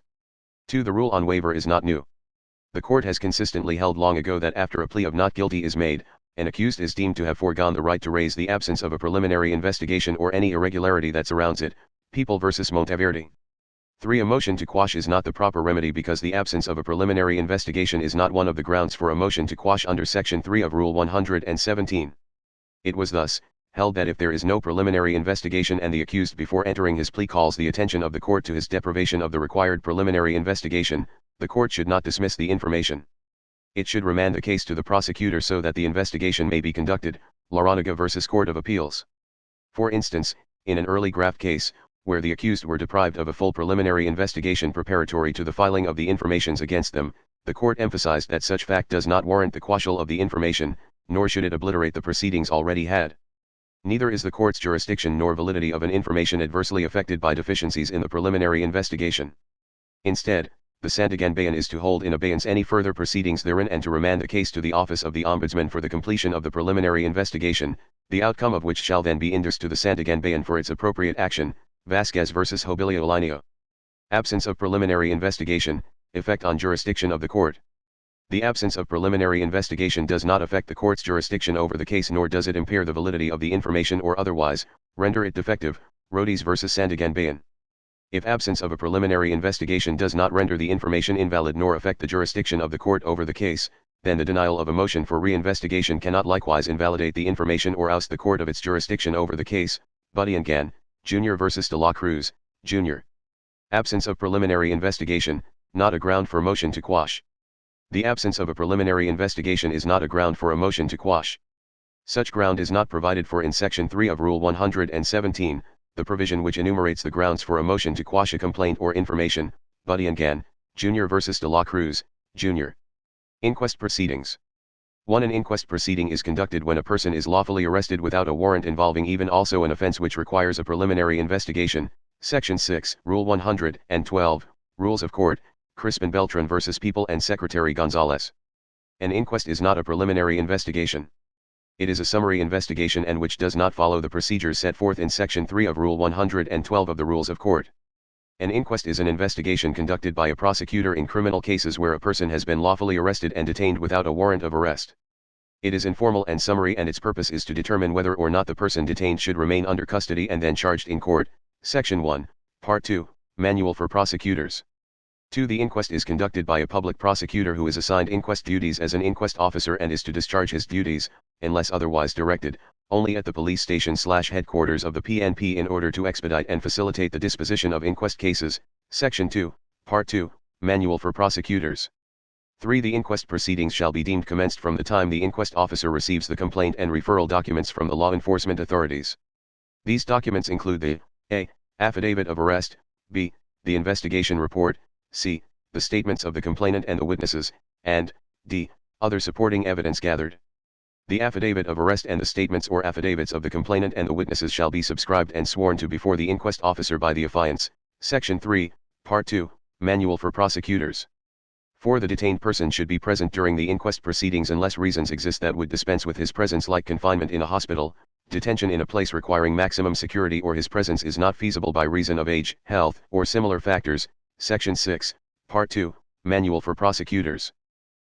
B: 2. The rule on waiver is not new. The court has consistently held long ago that after a plea of not guilty is made, an accused is deemed to have foregone the right to raise the absence of a preliminary investigation or any irregularity that surrounds it, People v. Monteverde. 3. A motion to quash is not the proper remedy because the absence of a preliminary investigation is not one of the grounds for a motion to quash under Section 3 of Rule 117. It was thus held that if there is no preliminary investigation and the accused before entering his plea calls the attention of the court to his deprivation of the required preliminary investigation, the court should not dismiss the information. It should remand the case to the prosecutor so that the investigation may be conducted. Laronica v. Court of Appeals. For instance, in an early graft case, where the accused were deprived of a full preliminary investigation preparatory to the filing of the informations against them, the court emphasized that such fact does not warrant the quashal of the information, nor should it obliterate the proceedings already had. Neither is the court's jurisdiction nor validity of an information adversely affected by deficiencies in the preliminary investigation. Instead, the Santagan Bayen is to hold in abeyance any further proceedings therein and to remand the case to the Office of the Ombudsman for the completion of the preliminary investigation, the outcome of which shall then be introduced to the Santagan Bayen for its appropriate action. Vasquez v. Hobilio-Lineo. Absence of preliminary investigation, effect on jurisdiction of the court. The absence of preliminary investigation does not affect the court's jurisdiction over the case nor does it impair the validity of the information or otherwise render it defective. Rhodes v. Santagan Bayen. If absence of a preliminary investigation does not render the information invalid nor affect the jurisdiction of the court over the case, then the denial of a motion for reinvestigation cannot likewise invalidate the information or oust the court of its jurisdiction over the case. Buddiangan, Jr. v. De La Cruz, Jr. Absence of preliminary investigation, not a ground for motion to quash. The absence of a preliminary investigation is not a ground for a motion to quash. Such ground is not provided for in Section 3 of Rule 117, the provision which enumerates the grounds for a motion to quash a complaint or information. Buddiangan, Jr. v. De La Cruz, Jr. Inquest Proceedings. 1. An inquest proceeding is conducted when a person is lawfully arrested without a warrant involving even also an offense which requires a preliminary investigation. Section 6, Rule 112, Rules of Court, Crispin Beltran v. People and Secretary Gonzalez. An inquest is not a preliminary investigation. It is a summary investigation and which does not follow the procedures set forth in Section 3 of Rule 112 of the Rules of Court. An inquest is an investigation conducted by a prosecutor in criminal cases where a person has been lawfully arrested and detained without a warrant of arrest. It is informal and summary and its purpose is to determine whether or not the person detained should remain under custody and then charged in court. Section 1, Part 2, Manual for Prosecutors. 2. The inquest is conducted by a public prosecutor who is assigned inquest duties as an inquest officer and is to discharge his duties, unless otherwise directed, only at the police station/headquarters of the PNP in order to expedite and facilitate the disposition of inquest cases. Section 2, Part 2, Manual for Prosecutors. 3. The inquest proceedings shall be deemed commenced from the time the inquest officer receives the complaint and referral documents from the law enforcement authorities. These documents include the a. Affidavit of arrest, b. the investigation report, c. the statements of the complainant and the witnesses, and d. other supporting evidence gathered. The affidavit of arrest and the statements or affidavits of the complainant and the witnesses shall be subscribed and sworn to before the inquest officer by the affiants. Section 3, Part 2, Manual for Prosecutors. 4. The detained person should be present during the inquest proceedings unless reasons exist that would dispense with his presence, like confinement in a hospital, detention in a place requiring maximum security, or his presence is not feasible by reason of age, health, or similar factors. Section 6, Part 2, Manual for Prosecutors.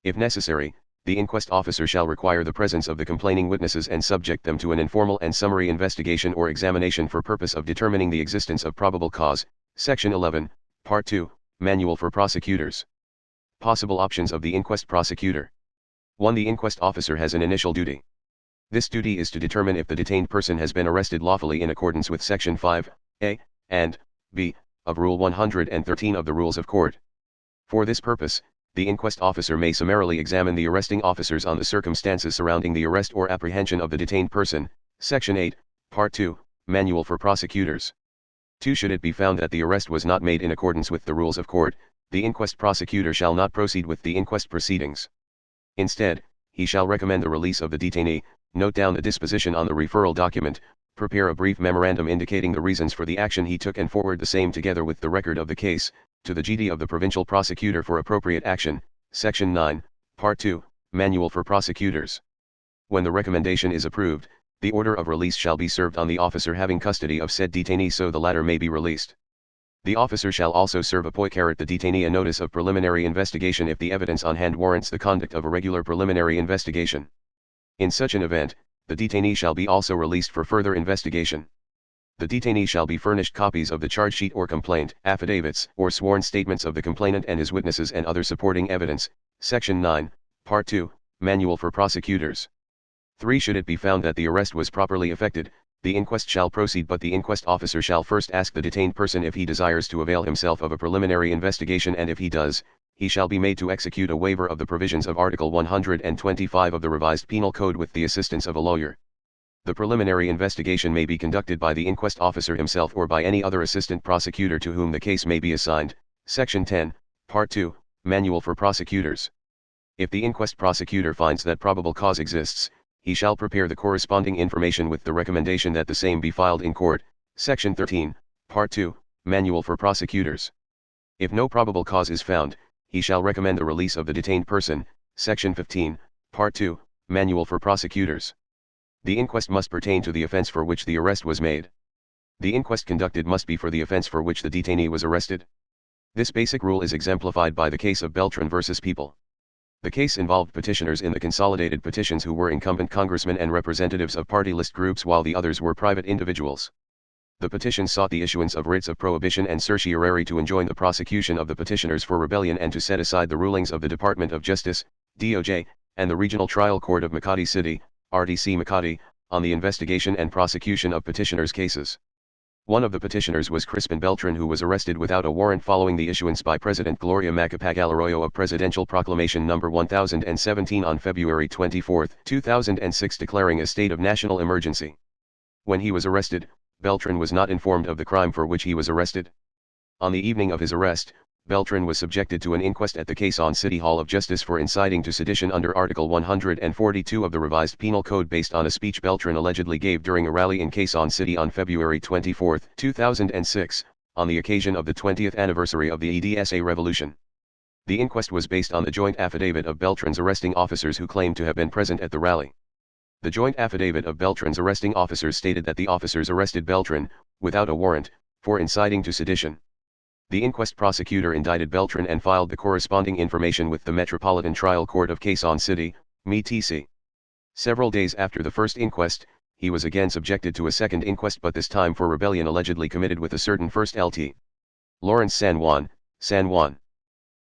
B: If necessary, the inquest officer shall require the presence of the complaining witnesses and subject them to an informal and summary investigation or examination for purpose of determining the existence of probable cause. Section 11, Part 2, Manual for Prosecutors. Possible options of the inquest prosecutor. 1. The inquest officer has an initial duty. This duty is to determine if the detained person has been arrested lawfully in accordance with Section 5a and b of Rule 113 of the Rules of Court. For this purpose, the inquest officer may summarily examine the arresting officers on the circumstances surrounding the arrest or apprehension of the detained person. Section 8, Part 2, Manual for Prosecutors. 2. Should it be found that the arrest was not made in accordance with the Rules of Court, the inquest prosecutor shall not proceed with the inquest proceedings. Instead, he shall recommend the release of the detainee, note down the disposition on the referral document, prepare a brief memorandum indicating the reasons for the action he took and forward the same together with the record of the case, to the GD of the provincial prosecutor for appropriate action. Section 9, Part 2, Manual for Prosecutors. When the recommendation is approved, the order of release shall be served on the officer having custody of said detainee so the latter may be released. The officer shall also serve upon the detainee a notice of preliminary investigation if the evidence on hand warrants the conduct of a regular preliminary investigation. In such an event, the detainee shall be also released for further investigation. The detainee shall be furnished copies of the charge sheet or complaint, affidavits, or sworn statements of the complainant and his witnesses and other supporting evidence. Section 9, Part 2, Manual for Prosecutors. 3. Should it be found that the arrest was properly effected, the inquest shall proceed, but the inquest officer shall first ask the detained person if he desires to avail himself of a preliminary investigation, and if he does, he shall be made to execute a waiver of the provisions of Article 125 of the Revised Penal Code with the assistance of a lawyer. The preliminary investigation may be conducted by the inquest officer himself or by any other assistant prosecutor to whom the case may be assigned. Section 10, Part 2, Manual for Prosecutors. If the inquest prosecutor finds that probable cause exists, he shall prepare the corresponding information with the recommendation that the same be filed in court. Section 13, Part 2, Manual for Prosecutors. If no probable cause is found, he shall recommend the release of the detained person. Section 15, Part 2, Manual for Prosecutors. The inquest must pertain to the offense for which the arrest was made. The inquest conducted must be for the offense for which the detainee was arrested. This basic rule is exemplified by the case of Beltran versus People. The case involved petitioners in the consolidated petitions who were incumbent congressmen and representatives of party list groups while the others were private individuals. The petitions sought the issuance of writs of prohibition and certiorari to enjoin the prosecution of the petitioners for rebellion and to set aside the rulings of the Department of Justice, DOJ, and the Regional Trial Court of Makati City, RTC Makati, on the investigation and prosecution of petitioners' cases. One of the petitioners was Crispin Beltran, who was arrested without a warrant following the issuance by President Gloria Macapagal Arroyo of Presidential Proclamation No. 1017 on February 24, 2006 declaring a state of national emergency. When he was arrested, Beltran was not informed of the crime for which he was arrested. On the evening of his arrest, Beltran was subjected to an inquest at the Quezon City Hall of Justice for inciting to sedition under Article 142 of the Revised Penal Code based on a speech Beltran allegedly gave during a rally in Quezon City on February 24, 2006, on the occasion of the 20th anniversary of the EDSA Revolution. The inquest was based on the joint affidavit of Beltran's arresting officers who claimed to have been present at the rally. The joint affidavit of Beltran's arresting officers stated that the officers arrested Beltran, without a warrant, for inciting to sedition. The inquest prosecutor indicted Beltran and filed the corresponding information with the Metropolitan Trial Court of Quezon City, METC. Several days after the first inquest, he was again subjected to a second inquest, but this time for rebellion allegedly committed with a certain first LT. Lawrence San Juan, San Juan.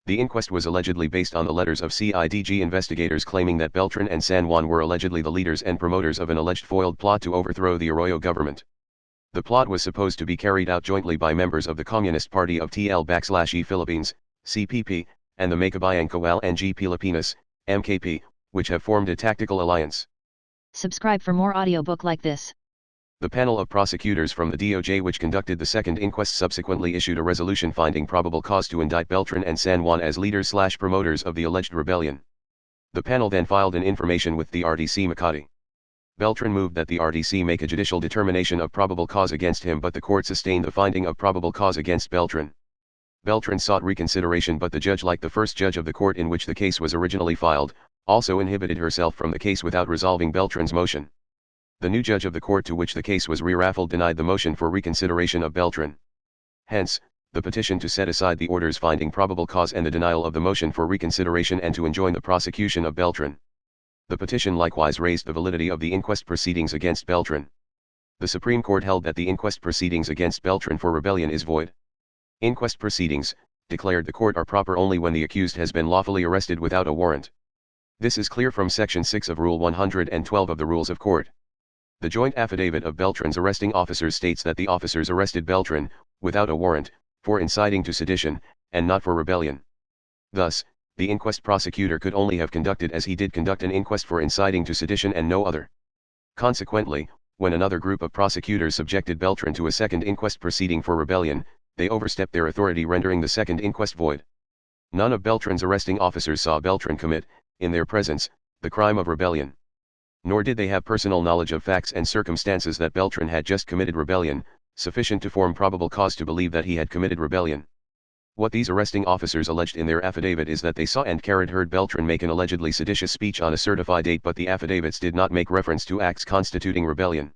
B: The inquest was allegedly based on the letters of CIDG investigators claiming that Beltran and San Juan were allegedly the leaders and promoters of an alleged foiled plot to overthrow the Arroyo government. The plot was supposed to be carried out jointly by members of the Communist Party of TL/E Philippines, CPP, and the Makabayang Kawal ng Pilipinas, MKP, which have formed a tactical alliance.
A: Subscribe for more audiobook like this.
B: The panel of prosecutors from the DOJ which conducted the second inquest subsequently issued a resolution finding probable cause to indict Beltran and San Juan as leaders/promoters of the alleged rebellion. The panel then filed an information with the RTC Makati. Beltran moved that the RTC make a judicial determination of probable cause against him, but the court sustained the finding of probable cause against Beltran. Beltran sought reconsideration, but the judge, like the first judge of the court in which the case was originally filed, also inhibited herself from the case without resolving Beltran's motion. The new judge of the court to which the case was re-raffled denied the motion for reconsideration of Beltran. Hence, the petition to set aside the orders finding probable cause and the denial of the motion for reconsideration and to enjoin the prosecution of Beltran. The petition likewise raised the validity of the inquest proceedings against Beltran. The Supreme Court held that the inquest proceedings against Beltran for rebellion is void. Inquest proceedings, declared the court, are proper only when the accused has been lawfully arrested without a warrant. This is clear from Section 6 of Rule 112 of the Rules of Court. The joint affidavit of Beltran's arresting officers states that the officers arrested Beltran, without a warrant, for inciting to sedition, and not for rebellion. Thus, the inquest prosecutor could only have conducted as he did conduct an inquest for inciting to sedition and no other. Consequently, when another group of prosecutors subjected Beltran to a second inquest proceeding for rebellion, they overstepped their authority, rendering the second inquest void. None of Beltran's arresting officers saw Beltran commit, in their presence, the crime of rebellion. Nor did they have personal knowledge of facts and circumstances that Beltran had just committed rebellion, sufficient to form probable cause to believe that he had committed rebellion. What these arresting officers alleged in their affidavit is that they saw and heard Beltran make an allegedly seditious speech on a certified date, but the affidavits did not make reference to acts constituting rebellion.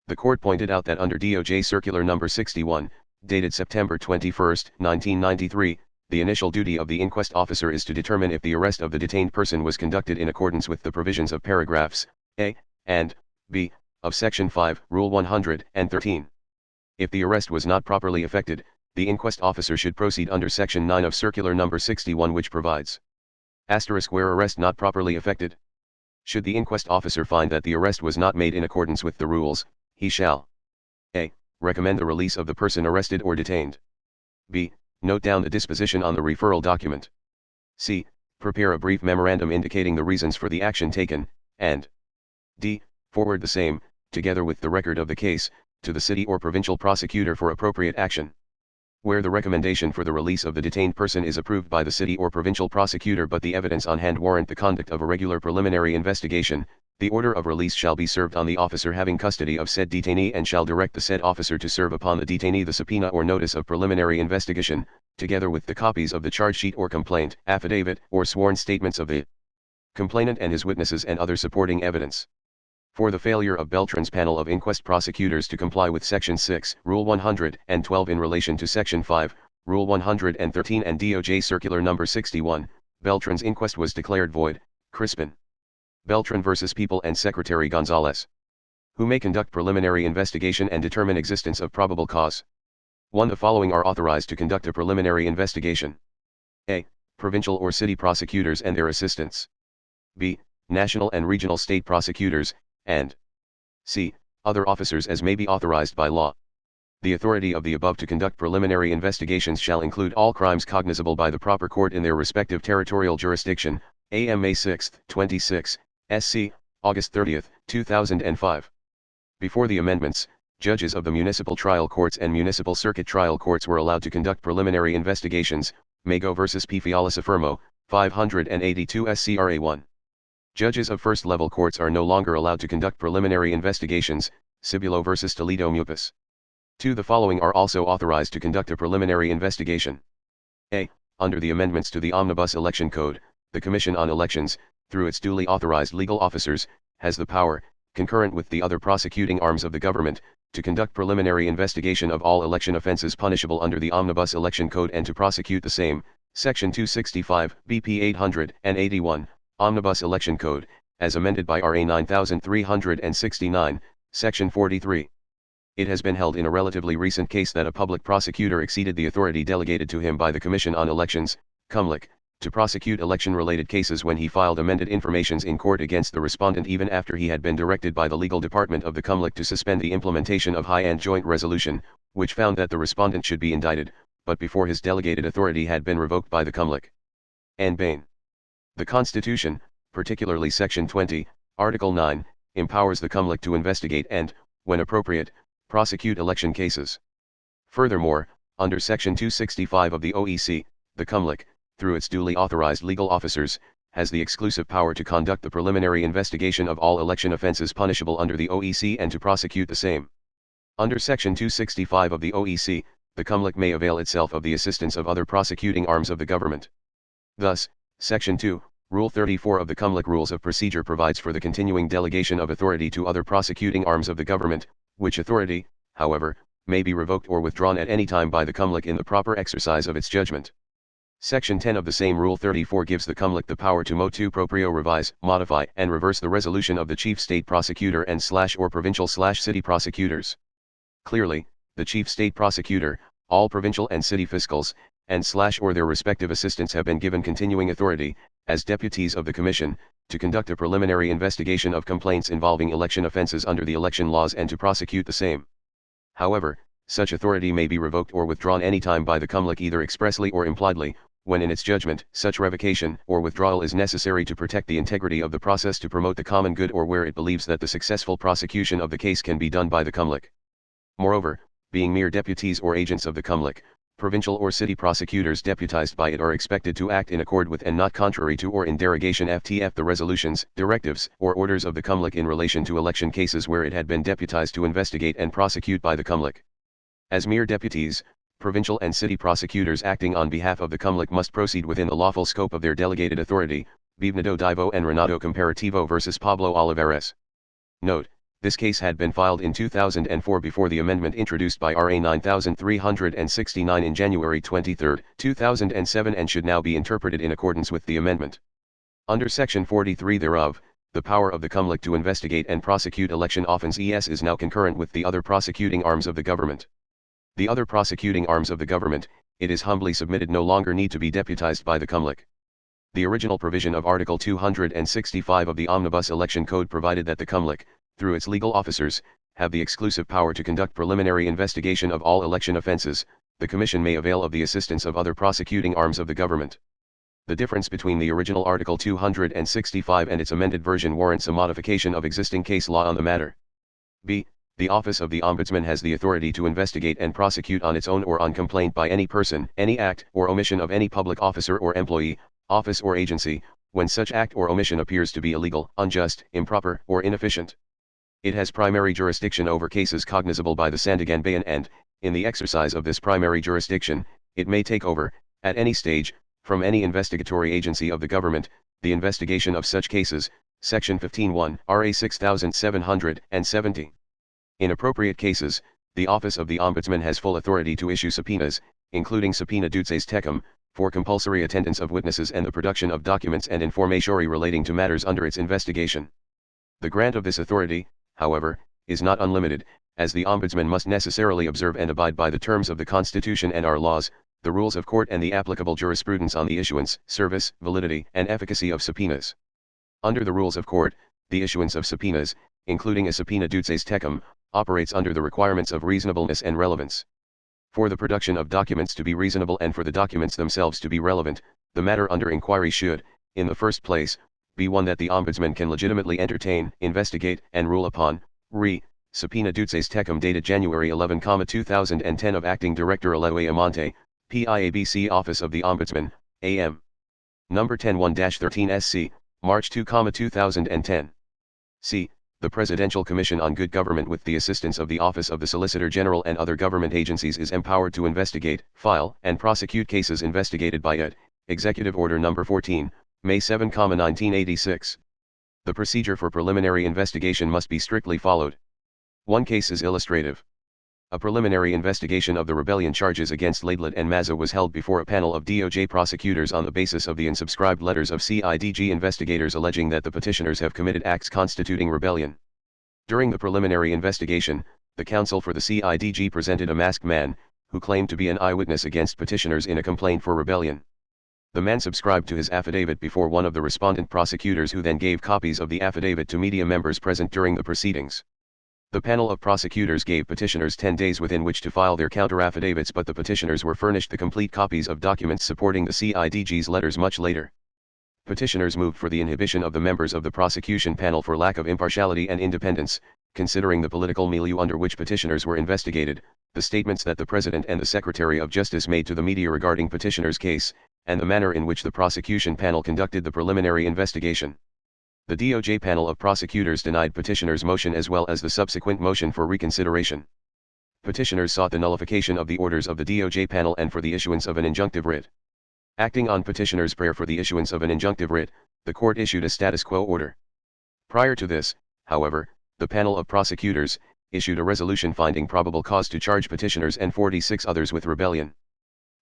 B: The court pointed out that under DOJ Circular No. 61, dated September 21, 1993, the initial duty of the inquest officer is to determine if the arrest of the detained person was conducted in accordance with the provisions of paragraphs A and B of Section 5, Rule 113. If the arrest was not properly effected, the inquest officer should proceed under Section 9 of Circular No. 61, which provides where arrest not properly effected. Should the inquest officer find that the arrest was not made in accordance with the rules, he shall A. Recommend the release of the person arrested or detained. B. Note down the disposition on the referral document. c. Prepare a brief memorandum indicating the reasons for the action taken, and d. Forward the same, together with the record of the case, to the city or provincial prosecutor for appropriate action. Where the recommendation for the release of the detained person is approved by the city or provincial prosecutor but the evidence on hand warrant the conduct of a regular preliminary investigation, the order of release shall be served on the officer having custody of said detainee and shall direct the said officer to serve upon the detainee the subpoena or notice of preliminary investigation, together with the copies of the charge sheet or complaint, affidavit, or sworn statements of the complainant and his witnesses and other supporting evidence. For the failure of Beltran's panel of inquest prosecutors to comply with Section 6, Rule 112 in relation to Section 5, Rule 113 and DOJ Circular No. 61, Beltran's inquest was declared void. Crispin. Beltran v. People and Secretary Gonzalez. Who may conduct preliminary investigation and determine existence of probable cause. 1. The following are authorized to conduct a preliminary investigation. A. Provincial or city prosecutors and their assistants. B. National and regional state prosecutors, and c. Other officers as may be authorized by law. The authority of the above to conduct preliminary investigations shall include all crimes cognizable by the proper court in their respective territorial jurisdiction, a.m. May 6, 26, SC, August 30, 2005. Before the amendments, judges of the municipal trial courts and municipal circuit trial courts were allowed to conduct preliminary investigations, Mago v. P. Fialis Affirmo, 582 SCRA 1. Judges of first-level courts are no longer allowed to conduct preliminary investigations, Cibulo v. Toledo Mupus. 2. The following are also authorized to conduct a preliminary investigation. A. Under the amendments to the Omnibus Election Code, the Commission on Elections, through its duly authorized legal officers, has the power, concurrent with the other prosecuting arms of the government, to conduct preliminary investigation of all election offenses punishable under the Omnibus Election Code and to prosecute the same, Section 265, BP 881, Omnibus Election Code, as amended by RA 9369, Section 43. It has been held in a relatively recent case that a public prosecutor exceeded the authority delegated to him by the Commission on Elections, COMELEC, to prosecute election-related cases when he filed amended informations in court against the respondent even after he had been directed by the legal department of the COMELEC to suspend the implementation of high-end joint resolution, which found that the respondent should be indicted, but before his delegated authority had been revoked by the COMELEC. And Bayen. The Constitution, particularly Section 20, Article 9, empowers the COMELEC to investigate and, when appropriate, prosecute election cases. Furthermore, under Section 265 of the OEC, the COMELEC, through its duly authorized legal officers, has the exclusive power to conduct the preliminary investigation of all election offenses punishable under the OEC and to prosecute the same. Under Section 265 of the OEC, the COMELEC may avail itself of the assistance of other prosecuting arms of the government. Thus, Section 2, Rule 34 of the COMELEC Rules of Procedure provides for the continuing delegation of authority to other prosecuting arms of the government, which authority, however, may be revoked or withdrawn at any time by the COMELEC in the proper exercise of its judgment. Section 10 of the same Rule 34 gives the COMELEC the power to motu proprio revise, modify and reverse the resolution of the chief state prosecutor and or provincial city prosecutors. Clearly, the chief state prosecutor, all provincial and city fiscals, and or their respective assistants have been given continuing authority, as deputies of the Commission, to conduct a preliminary investigation of complaints involving election offenses under the election laws and to prosecute the same. However, such authority may be revoked or withdrawn any time by the COMELEC either expressly or impliedly, when in its judgment such revocation or withdrawal is necessary to protect the integrity of the process to promote the common good or where it believes that the successful prosecution of the case can be done by the COMELEC. Moreover, being mere deputies or agents of the COMELEC, provincial or city prosecutors deputized by it are expected to act in accord with and not contrary to or in derogation ftf the resolutions, directives, or orders of the COMELEC in relation to election cases where it had been deputized to investigate and prosecute by the COMELEC. As mere deputies, provincial and city prosecutors acting on behalf of the COMELEC must proceed within the lawful scope of their delegated authority, Bibnado Divo and Renato Comparativo versus Pablo Olivares. Note, this case had been filed in 2004 before the amendment introduced by RA 9369 in January 23, 2007 and should now be interpreted in accordance with the amendment. Under Section 43 thereof, the power of the COMELEC to investigate and prosecute election offenses is now concurrent with the other prosecuting arms of the government. The other prosecuting arms of the government, it is humbly submitted, no longer need to be deputized by the COMELEC. The original provision of Article 265 of the Omnibus Election Code provided that the COMELEC, through its legal officers, have the exclusive power to conduct preliminary investigation of all election offenses. The Commission may avail of the assistance of other prosecuting arms of the government. The difference between the original Article 265 and its amended version warrants a modification of existing case law on the matter. b. The Office of the Ombudsman has the authority to investigate and prosecute on its own or on complaint by any person, any act or omission of any public officer or employee, office or agency, when such act or omission appears to be illegal, unjust, improper, or inefficient. It has primary jurisdiction over cases cognizable by the Santagan Bayen and, in the exercise of this primary jurisdiction, it may take over, at any stage, from any investigatory agency of the government, the investigation of such cases, Section 15(1), RA 6770. In appropriate cases, the Office of the Ombudsman has full authority to issue subpoenas, including subpoena duces tecum, for compulsory attendance of witnesses and the production of documents and informatiori relating to matters under its investigation. The grant of this authority, however, is not unlimited, as the Ombudsman must necessarily observe and abide by the terms of the Constitution and our laws, the rules of court and the applicable jurisprudence on the issuance, service, validity, and efficacy of subpoenas. Under the rules of court, the issuance of subpoenas, including a subpoena duces tecum, operates under the requirements of reasonableness and relevance. For the production of documents to be reasonable and for the documents themselves to be relevant, the matter under inquiry should, in the first place, be one that the Ombudsman can legitimately entertain, investigate, and rule upon. Subpoena duces tecum dated January 11, 2010 of Acting Director Alewe Amante, PIABC Office of the Ombudsman, AM. Number 101-13 SC, March 2, 2010. C. The Presidential Commission on Good Government with the assistance of the Office of the Solicitor General and other government agencies is empowered to investigate, file, and prosecute cases investigated by it. Executive Order No. 14, May 7, 1986. The procedure for preliminary investigation must be strictly followed. One case is illustrative. A preliminary investigation of the rebellion charges against Laidlad and Mazza was held before a panel of DOJ prosecutors on the basis of the unsubscribed letters of CIDG investigators alleging that the petitioners have committed acts constituting rebellion. During the preliminary investigation, the counsel for the CIDG presented a masked man, who claimed to be an eyewitness against petitioners in a complaint for rebellion. The man subscribed to his affidavit before one of the respondent prosecutors, who then gave copies of the affidavit to media members present during the proceedings. The panel of prosecutors gave petitioners 10 days within which to file their counter-affidavits, but the petitioners were furnished the complete copies of documents supporting the CIDG's letters much later. Petitioners moved for the inhibition of the members of the prosecution panel for lack of impartiality and independence, considering the political milieu under which petitioners were investigated, the statements that the President and the Secretary of Justice made to the media regarding petitioners' case, and the manner in which the prosecution panel conducted the preliminary investigation. The DOJ panel of prosecutors denied petitioners' motion as well as the subsequent motion for reconsideration. Petitioners sought the nullification of the orders of the DOJ panel and for the issuance of an injunctive writ. Acting on petitioners' prayer for the issuance of an injunctive writ, the court issued a status quo order. Prior to this, however, the panel of prosecutors issued a resolution finding probable cause to charge petitioners and 46 others with rebellion.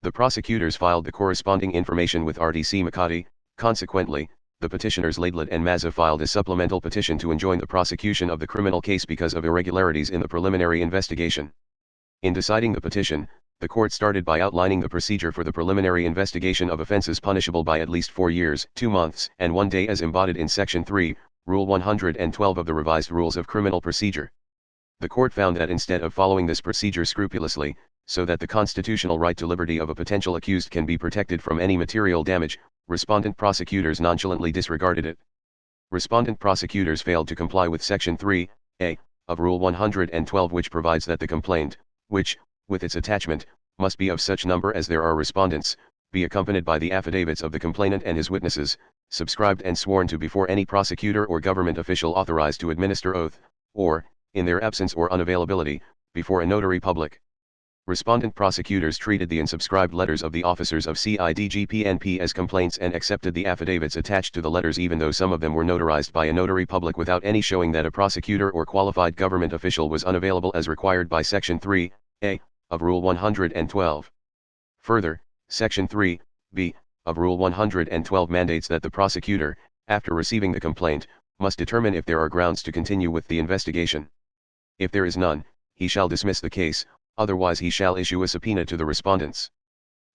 B: The prosecutors filed the corresponding information with RDC Makati. Consequently, the petitioners Laidlad and Mazza filed a supplemental petition to enjoin the prosecution of the criminal case because of irregularities in the preliminary investigation. In deciding the petition, the court started by outlining the procedure for the preliminary investigation of offenses punishable by at least 4 years, 2 months, and 1 day as embodied in Section 3, Rule 112 of the Revised Rules of Criminal Procedure. The court found that instead of following this procedure scrupulously, so that the constitutional right to liberty of a potential accused can be protected from any material damage, respondent prosecutors nonchalantly disregarded it. Respondent prosecutors failed to comply with Section 3(a) of Rule 112, which provides that the complaint, which, with its attachment, must be of such number as there are respondents, be accompanied by the affidavits of the complainant and his witnesses, subscribed and sworn to before any prosecutor or government official authorized to administer oath, or, in their absence or unavailability, before a notary public. Respondent prosecutors treated the unsubscribed letters of the officers of CIDG-PNP as complaints and accepted the affidavits attached to the letters even though some of them were notarized by a notary public without any showing that a prosecutor or qualified government official was unavailable as required by Section 3(a) of Rule 112. Further, Section 3(b) of Rule 112 mandates that the prosecutor, after receiving the complaint, must determine if there are grounds to continue with the investigation. If there is none, he shall dismiss the case, otherwise he shall issue a subpoena to the respondents.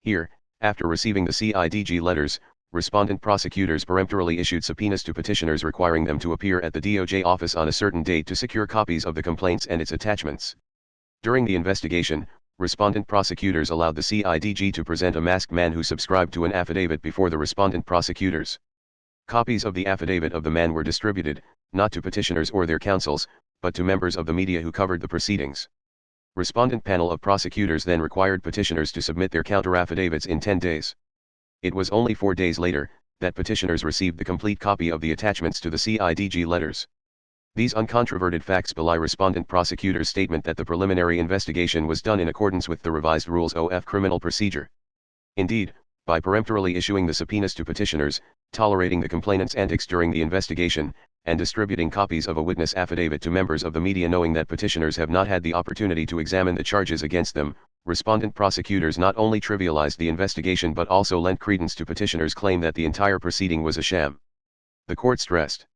B: Here, after receiving the CIDG letters, respondent prosecutors peremptorily issued subpoenas to petitioners requiring them to appear at the DOJ office on a certain date to secure copies of the complaints and its attachments. During the investigation, Respondent prosecutors allowed the CIDG to present a masked man who subscribed to an affidavit before the respondent prosecutors. Copies of the affidavit of the man were distributed, not to petitioners or their counsels, but to members of the media who covered the proceedings. Respondent panel of prosecutors then required petitioners to submit their counter-affidavits in 10 days. It was only 4 days later that petitioners received the complete copy of the attachments to the CIDG letters. These uncontroverted facts belie respondent prosecutors' statement that the preliminary investigation was done in accordance with the revised rules of criminal procedure. Indeed, by peremptorily issuing the subpoenas to petitioners, tolerating the complainant's antics during the investigation, and distributing copies of a witness affidavit to members of the media knowing that petitioners have not had the opportunity to examine the charges against them, respondent prosecutors not only trivialized the investigation but also lent credence to petitioners' claim that the entire proceeding was a sham. The court stressed,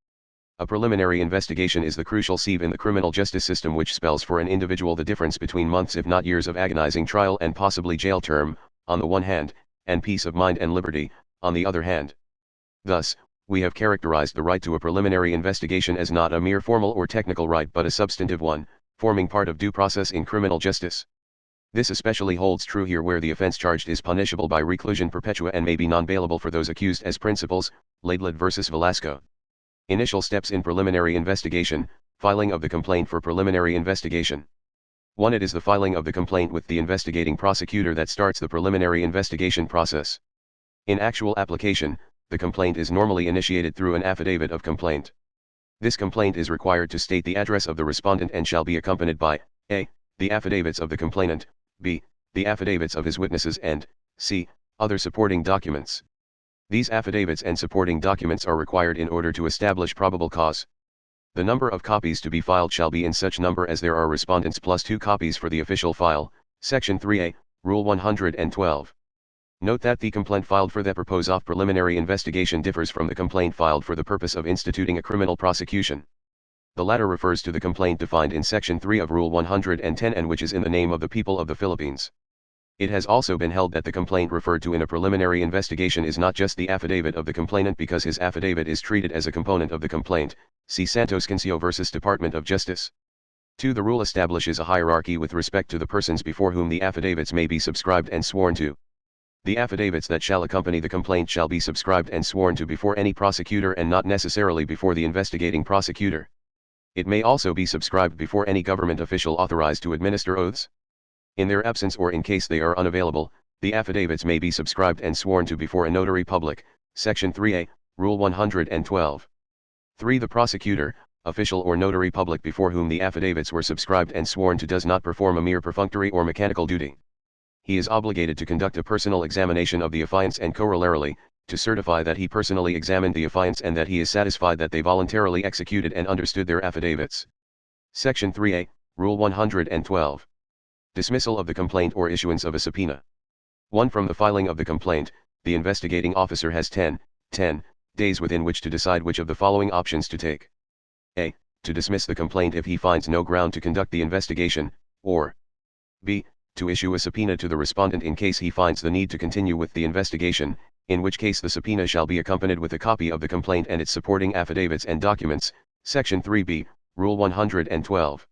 B: a preliminary investigation is the crucial sieve in the criminal justice system which spells for an individual the difference between months if not years of agonizing trial and possibly jail term, on the one hand, and peace of mind and liberty, on the other hand. Thus, we have characterized the right to a preliminary investigation as not a mere formal or technical right but a substantive one, forming part of due process in criminal justice. This especially holds true here where the offense charged is punishable by reclusion perpetua and may be non-bailable for those accused as principals, WILLARD v. Velasco. Initial steps in preliminary investigation, filing of the complaint for preliminary investigation. 1. It is the filing of the complaint with the investigating prosecutor that starts the preliminary investigation process. In actual application, the complaint is normally initiated through an affidavit of complaint. This complaint is required to state the address of the respondent and shall be accompanied by a. the affidavits of the complainant, b. the affidavits of his witnesses and c. other supporting documents. These affidavits and supporting documents are required in order to establish probable cause. The number of copies to be filed shall be in such number as there are respondents plus 2 copies for the official file, Section 3A, Rule 112. Note that the complaint filed for the purpose of preliminary investigation differs from the complaint filed for the purpose of instituting a criminal prosecution. The latter refers to the complaint defined in Section 3 of Rule 110 and which is in the name of the people of the Philippines. It has also been held that the complaint referred to in a preliminary investigation is not just the affidavit of the complainant because his affidavit is treated as a component of the complaint, see Santos-Cancio v. Department of Justice. 2. The rule establishes a hierarchy with respect to the persons before whom the affidavits may be subscribed and sworn to. The affidavits that shall accompany the complaint shall be subscribed and sworn to before any prosecutor and not necessarily before the investigating prosecutor. It may also be subscribed before any government official authorized to administer oaths. In their absence or in case they are unavailable, the affidavits may be subscribed and sworn to before a notary public, Section 3A, Rule 112. 3. The prosecutor, official or notary public before whom the affidavits were subscribed and sworn to does not perform a mere perfunctory or mechanical duty. He is obligated to conduct a personal examination of the affiants and corollarily, to certify that he personally examined the affiants and that he is satisfied that they voluntarily executed and understood their affidavits. Section 3A, Rule 112. Dismissal of the complaint or issuance of a subpoena. 1. From the filing of the complaint, the investigating officer has 10 days within which to decide which of the following options to take. A. To dismiss the complaint if he finds no ground to conduct the investigation, or b. To issue a subpoena to the respondent in case he finds the need to continue with the investigation, in which case the subpoena shall be accompanied with a copy of the complaint and its supporting affidavits and documents, Section 3B, Rule 112.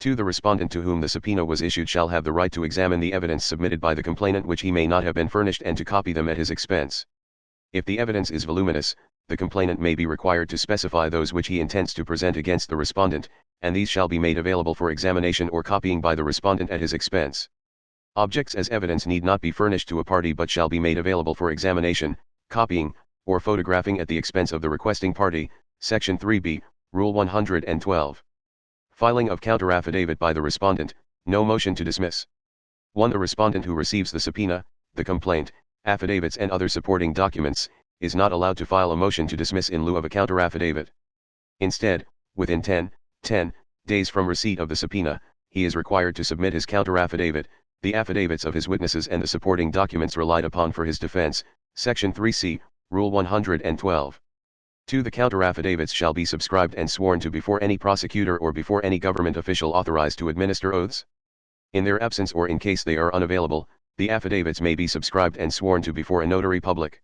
B: 2. The respondent to whom the subpoena was issued shall have the right to examine the evidence submitted by the complainant which he may not have been furnished and to copy them at his expense. If the evidence is voluminous, the complainant may be required to specify those which he intends to present against the respondent, and these shall be made available for examination or copying by the respondent at his expense. Objects as evidence need not be furnished to a party but shall be made available for examination, copying, or photographing at the expense of the requesting party, Section 3B, Rule 112. Filing of counter-affidavit by the respondent, no motion to dismiss. 1. The respondent who receives the subpoena, the complaint, affidavits and other supporting documents, is not allowed to file a motion to dismiss in lieu of a counter-affidavit. Instead, within 10 days from receipt of the subpoena, he is required to submit his counter-affidavit, the affidavits of his witnesses and the supporting documents relied upon for his defense, Section 3C, Rule 112. 2. The counter-affidavits shall be subscribed and sworn to before any prosecutor or before any government official authorized to administer oaths. In their absence or in case they are unavailable, the affidavits may be subscribed and sworn to before a notary public.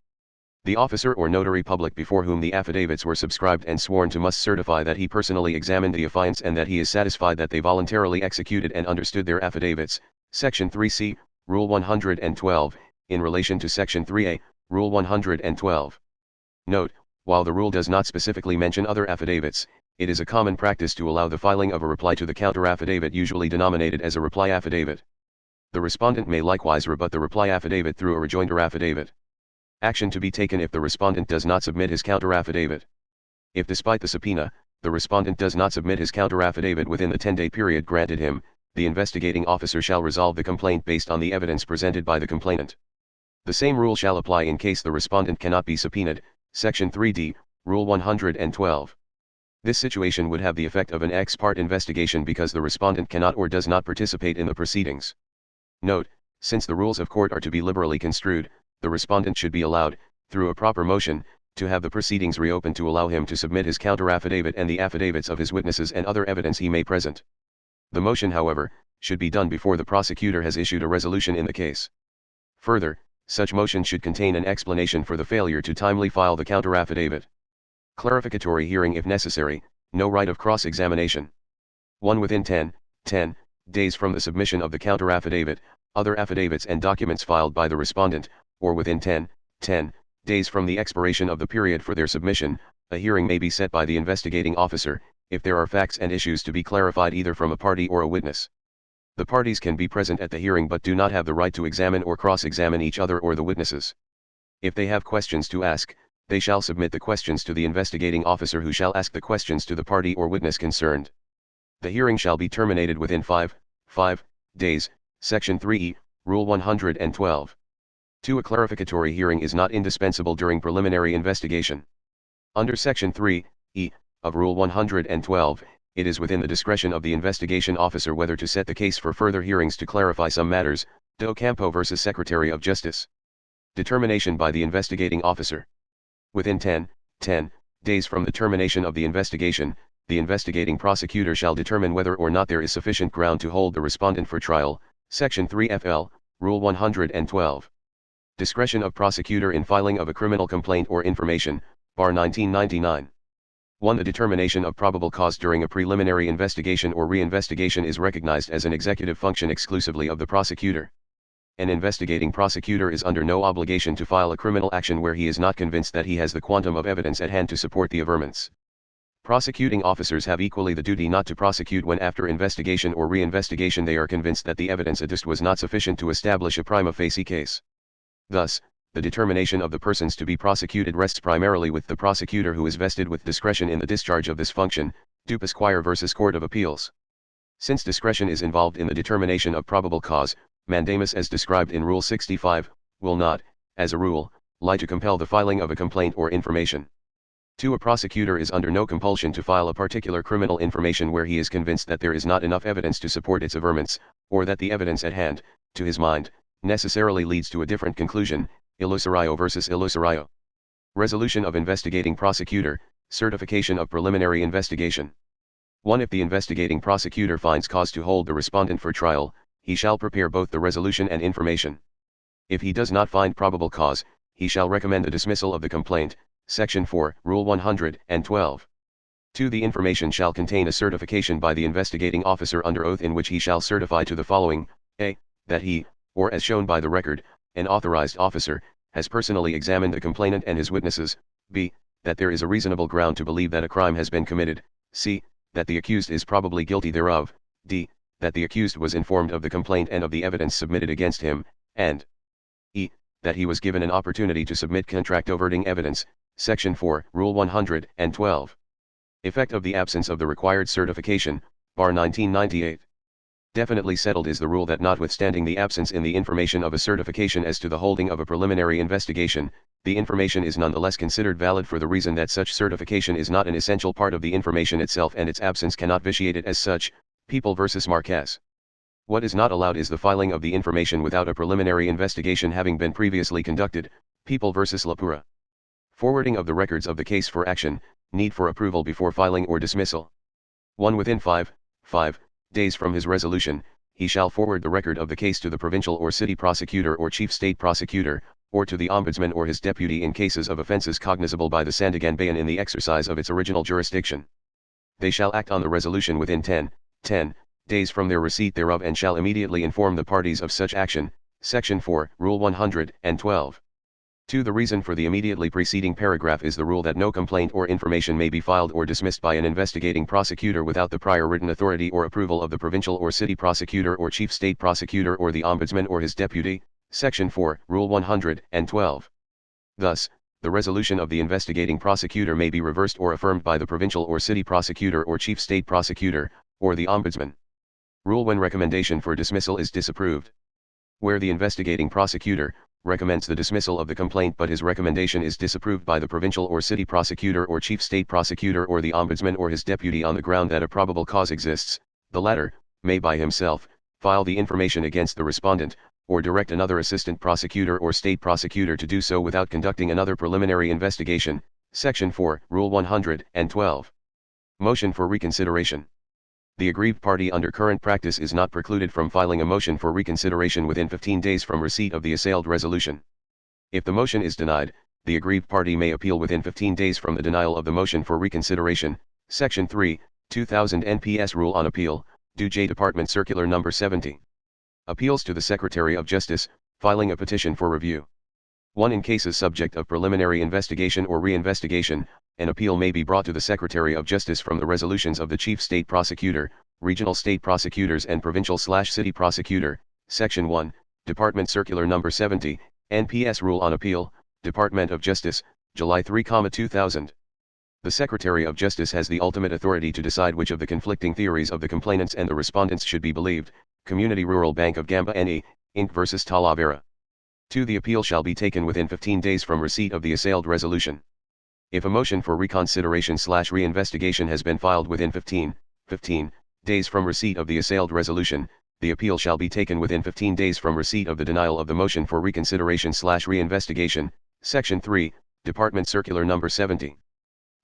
B: The officer or notary public before whom the affidavits were subscribed and sworn to must certify that he personally examined the affiants and that he is satisfied that they voluntarily executed and understood their affidavits, Section 3C, Rule 112, in relation to Section 3A, Rule 112. Note, while the rule does not specifically mention other affidavits, it is a common practice to allow the filing of a reply to the counter-affidavit, usually denominated as a reply affidavit. The respondent may likewise rebut the reply affidavit through a rejoinder affidavit. Action to be taken if the respondent does not submit his counter-affidavit. If despite the subpoena, the respondent does not submit his counter-affidavit within the 10-day period granted him, the investigating officer shall resolve the complaint based on the evidence presented by the complainant. The same rule shall apply in case the respondent cannot be subpoenaed, Section 3D, Rule 112. This situation would have the effect of an ex parte investigation because the respondent cannot or does not participate in the proceedings. Note, since the rules of court are to be liberally construed, the respondent should be allowed, through a proper motion, to have the proceedings reopened to allow him to submit his counter-affidavit and the affidavits of his witnesses and other evidence he may present. The motion, however, should be done before the prosecutor has issued a resolution in the case. Further, such motion should contain an explanation for the failure to timely file the counter-affidavit. Clarificatory hearing if necessary, no right of cross-examination. 1. Within 10 days from the submission of the counter-affidavit, other affidavits and documents filed by the respondent, or within 10 days from the expiration of the period for their submission, a hearing may be set by the investigating officer, if there are facts and issues to be clarified either from a party or a witness. The parties can be present at the hearing but do not have the right to examine or cross-examine each other or the witnesses. If they have questions to ask, they shall submit the questions to the investigating officer who shall ask the questions to the party or witness concerned. The hearing shall be terminated within 5 days, Section 3E, Rule 112. 2. A clarificatory hearing is not indispensable during preliminary investigation. Under Section 3E of Rule 112, it is within the discretion of the investigation officer whether to set the case for further hearings to clarify some matters, Do Campo v. Secretary of Justice. Determination by the investigating officer. Within 10 days from the termination of the investigation, the investigating prosecutor shall determine whether or not there is sufficient ground to hold the respondent for trial, Section 3FL, Rule 112. Discretion of prosecutor in filing of a criminal complaint or information, Bar 1999. 1. The determination of probable cause during a preliminary investigation or reinvestigation is recognized as an executive function exclusively of the prosecutor. An investigating prosecutor is under no obligation to file a criminal action where he is not convinced that he has the quantum of evidence at hand to support the averments. Prosecuting officers have equally the duty not to prosecute when after investigation or reinvestigation they are convinced that the evidence adduced was not sufficient to establish a prima facie case. Thus, the determination of the persons to be prosecuted rests primarily with the prosecutor who is vested with discretion in the discharge of this function, Dupesquire v. Court of Appeals. Since discretion is involved in the determination of probable cause, mandamus as described in Rule 65, will not, as a rule, lie to compel the filing of a complaint or information. 2. A prosecutor is under no compulsion to file a particular criminal information where he is convinced that there is not enough evidence to support its averments, or that the evidence at hand, to his mind, necessarily leads to a different conclusion, Illusorio v. Illusorio. Resolution of investigating prosecutor, certification of preliminary investigation. 1. If the investigating prosecutor finds cause to hold the respondent for trial, he shall prepare both the resolution and information. If he does not find probable cause, he shall recommend the dismissal of the complaint, Section 4, Rule 112. 2. The information shall contain a certification by the investigating officer under oath in which he shall certify to the following: a. That he, or as shown by the record, an authorized officer, has personally examined the complainant and his witnesses, b. That there is a reasonable ground to believe that a crime has been committed, c. That the accused is probably guilty thereof, d. That the accused was informed of the complaint and of the evidence submitted against him, and e. That he was given an opportunity to submit contract-overting evidence, Section 4, Rule 112. Effect of the absence of the required certification, Bar 1998. Definitely settled is the rule that notwithstanding the absence in the information of a certification as to the holding of a preliminary investigation, the information is nonetheless considered valid for the reason that such certification is not an essential part of the information itself and its absence cannot vitiate it as such, People v. Marquez. What is not allowed is the filing of the information without a preliminary investigation having been previously conducted, People v. Lapura. Forwarding of the records of the case for action, need for approval before filing or dismissal. 1. Within 5 days from his resolution, he shall forward the record of the case to the provincial or city prosecutor or chief state prosecutor, or to the ombudsman or his deputy in cases of offences cognizable by the Santagan Bayen in the exercise of its original jurisdiction. They shall act on the resolution within 10 days from their receipt thereof and shall immediately inform the parties of such action. Section 4, Rule 112. 2. The reason for the immediately preceding paragraph is the rule that no complaint or information may be filed or dismissed by an investigating prosecutor without the prior written authority or approval of the provincial or city prosecutor or chief state prosecutor or the ombudsman or his deputy. Section 4, Rule 112. Thus, the resolution of the investigating prosecutor may be reversed or affirmed by the provincial or city prosecutor or chief state prosecutor, or the ombudsman. Rule when recommendation for dismissal is disapproved. Where the investigating prosecutor recommends the dismissal of the complaint but his recommendation is disapproved by the provincial or city prosecutor or chief state prosecutor or the ombudsman or his deputy on the ground that a probable cause exists, the latter may by himself file the information against the respondent, or direct another assistant prosecutor or state prosecutor to do so without conducting another preliminary investigation. Section 4, Rule 112. Motion for reconsideration. The aggrieved party under current practice is not precluded from filing a motion for reconsideration within 15 days from receipt of the assailed resolution. If the motion is denied, the aggrieved party may appeal within 15 days from the denial of the motion for reconsideration. Section 3, 2000 NPS Rule on Appeal, DOJ Department Circular No. 70. Appeals to the Secretary of Justice, filing a petition for review. 1. In cases subject of preliminary investigation or reinvestigation, an appeal may be brought to the Secretary of Justice from the resolutions of the Chief State Prosecutor, Regional State Prosecutors and Provincial/City Prosecutor. Section 1, Department Circular No. 70, NPS Rule on Appeal, Department of Justice, July 3, 2000. The Secretary of Justice has the ultimate authority to decide which of the conflicting theories of the complainants and the respondents should be believed. Community Rural Bank of Gamba N.E., Inc. v. Talavera. 2. The appeal shall be taken within 15 days from receipt of the assailed resolution. If a motion for reconsideration/reinvestigation has been filed within 15 days from receipt of the assailed resolution, the appeal shall be taken within 15 days from receipt of the denial of the motion for reconsideration/reinvestigation. Section 3, Department Circular No. 70.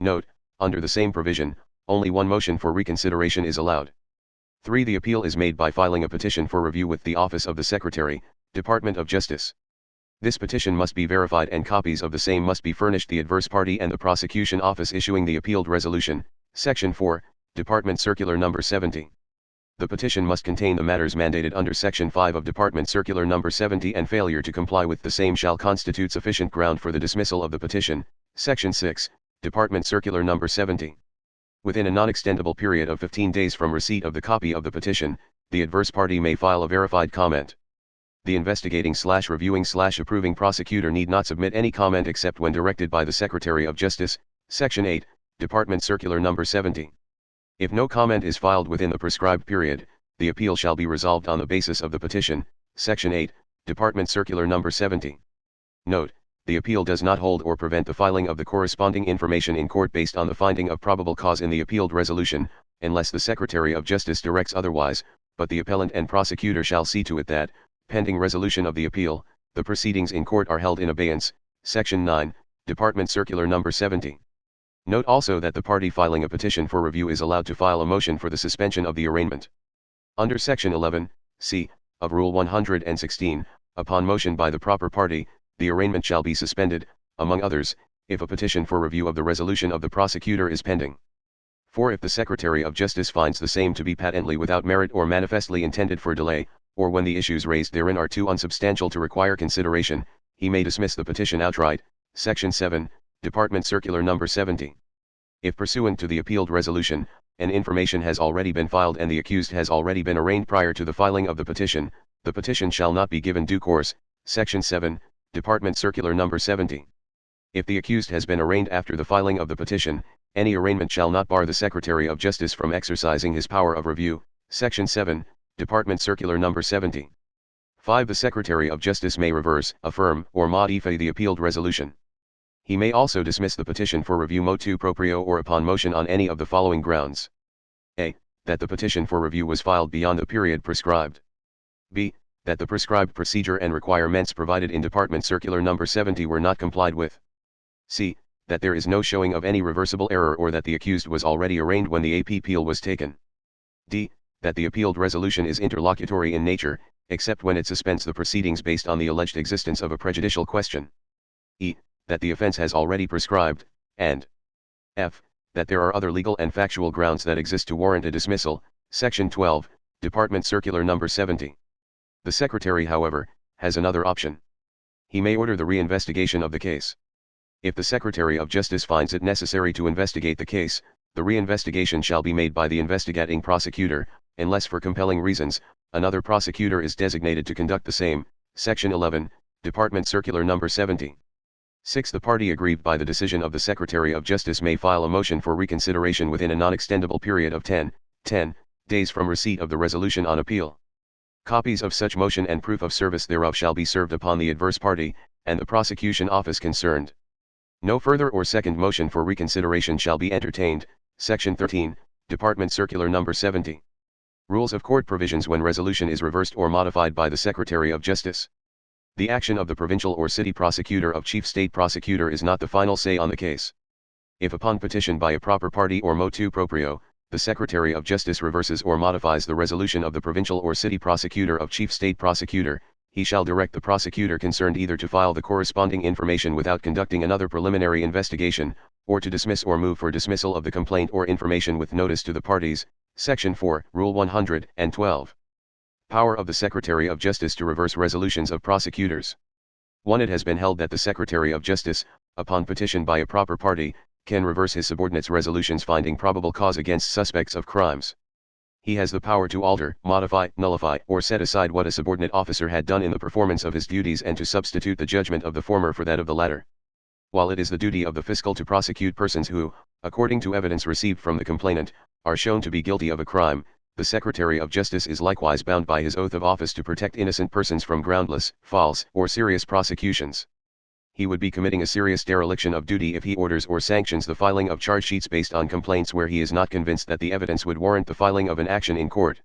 B: Note, under the same provision, only one motion for reconsideration is allowed. 3. The appeal is made by filing a petition for review with the Office of the Secretary, Department of Justice. This petition must be verified and copies of the same must be furnished the adverse party and the prosecution office issuing the appealed resolution. Section 4, Department Circular No. 70. The petition must contain the matters mandated under Section 5 of Department Circular No. 70 and failure to comply with the same shall constitute sufficient ground for the dismissal of the petition. Section 6, Department Circular No. 70. Within a non-extendable period of 15 days from receipt of the copy of the petition, the adverse party may file a verified comment. The investigating/reviewing/approving prosecutor need not submit any comment except when directed by the Secretary of Justice. Section 8, Department Circular No. 70. If no comment is filed within the prescribed period, the appeal shall be resolved on the basis of the petition. Section 8, Department Circular No. 70. Note, the appeal does not hold or prevent the filing of the corresponding information in court based on the finding of probable cause in the appealed resolution, unless the Secretary of Justice directs otherwise, but the appellant and prosecutor shall see to it that, pending resolution of the appeal, the proceedings in court are held in abeyance. Section 9, Department Circular No. 70. Note also that the party filing a petition for review is allowed to file a motion for the suspension of the arraignment. Under Section 11, c, of Rule 116, upon motion by the proper party, the arraignment shall be suspended, among others, if a petition for review of the resolution of the prosecutor is pending. 4. If the Secretary of Justice finds the same to be patently without merit or manifestly intended for delay, or when the issues raised therein are too unsubstantial to require consideration, he may dismiss the petition outright. Section 7, Department Circular No. 70. If pursuant to the appealed resolution, an information has already been filed and the accused has already been arraigned prior to the filing of the petition shall not be given due course. Section 7, Department Circular No. 70. If the accused has been arraigned after the filing of the petition, any arraignment shall not bar the Secretary of Justice from exercising his power of review. Section 7, Department Circular No. 70. 5. The Secretary of Justice may reverse, affirm, or modify the appealed resolution. He may also dismiss the petition for review motu proprio or upon motion on any of the following grounds. A. That the petition for review was filed beyond the period prescribed. B. That the prescribed procedure and requirements provided in Department Circular No. 70 were not complied with. C. That there is no showing of any reversible error or that the accused was already arraigned when the appeal was taken. D. That the appealed resolution is interlocutory in nature, except when it suspends the proceedings based on the alleged existence of a prejudicial question. E. That the offense has already prescribed, and F. That there are other legal and factual grounds that exist to warrant a dismissal. Section 12, Department Circular Number 70. The Secretary, however, has another option. He may order the reinvestigation of the case. If the Secretary of Justice finds it necessary to investigate the case, the reinvestigation shall be made by the investigating prosecutor, unless for compelling reasons, another prosecutor is designated to conduct the same. Section 11, Department Circular Number 70. 6. The party aggrieved by the decision of the Secretary of Justice may file a motion for reconsideration within a non-extendable period of 10 days from receipt of the resolution on appeal. Copies of such motion and proof of service thereof shall be served upon the adverse party, and the prosecution office concerned. No further or second motion for reconsideration shall be entertained. Section 13, Department Circular Number 70. Rules of Court provisions when resolution is reversed or modified by the Secretary of Justice. The action of the provincial or city prosecutor of chief state prosecutor is not the final say on the case. If upon petition by a proper party or motu proprio, the Secretary of Justice reverses or modifies the resolution of the provincial or city prosecutor of chief state prosecutor, he shall direct the prosecutor concerned either to file the corresponding information without conducting another preliminary investigation, or to dismiss or move for dismissal of the complaint or information with notice to the parties. Section 4, Rule 112. Power of the Secretary of Justice to reverse resolutions of prosecutors. 1. It has been held that the Secretary of Justice, upon petition by a proper party, can reverse his subordinates' resolutions finding probable cause against suspects of crimes. He has the power to alter, modify, nullify, or set aside what a subordinate officer had done in the performance of his duties and to substitute the judgment of the former for that of the latter. While it is the duty of the fiscal to prosecute persons who, according to evidence received from the complainant, are shown to be guilty of a crime, the Secretary of Justice is likewise bound by his oath of office to protect innocent persons from groundless, false, or serious prosecutions. He would be committing a serious dereliction of duty if he orders or sanctions the filing of charge sheets based on complaints where he is not convinced that the evidence would warrant the filing of an action in court.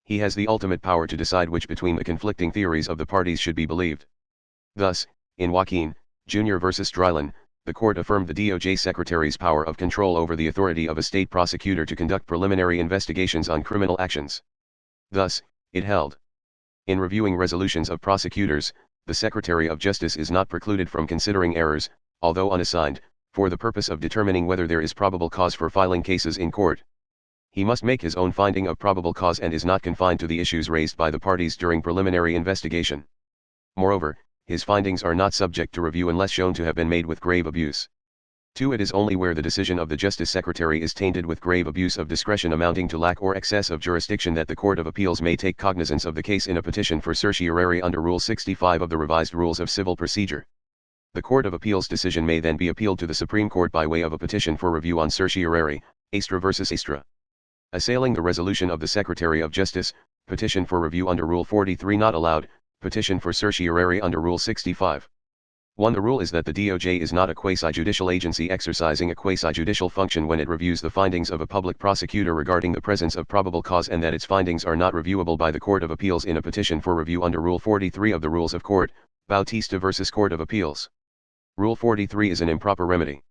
B: He has the ultimate power to decide which between the conflicting theories of the parties should be believed. Thus, in Joaquin, Jr. v. Dryland, the court affirmed the DOJ Secretary's power of control over the authority of a state prosecutor to conduct preliminary investigations on criminal actions. Thus, it held. In reviewing resolutions of prosecutors, the Secretary of Justice is not precluded from considering errors, although unassigned, for the purpose of determining whether there is probable cause for filing cases in court. He must make his own finding of probable cause and is not confined to the issues raised by the parties during preliminary investigation. Moreover, his findings are not subject to review unless shown to have been made with grave abuse. 2. It is only where the decision of the Justice Secretary is tainted with grave abuse of discretion amounting to lack or excess of jurisdiction that the Court of Appeals may take cognizance of the case in a petition for certiorari under Rule 65 of the Revised Rules of Civil Procedure. The Court of Appeals decision may then be appealed to the Supreme Court by way of a petition for review on certiorari, Astra vs. Astra. Assailing the resolution of the Secretary of Justice, petition for review under Rule 43 not allowed, petition for certiorari under Rule 65. 1. The rule is that the DOJ is not a quasi-judicial agency exercising a quasi-judicial function when it reviews the findings of a public prosecutor regarding the presence of probable cause and that its findings are not reviewable by the Court of Appeals in a petition for review under Rule 43 of the Rules of Court, Bautista v. Court of Appeals. Rule 43 is an improper remedy.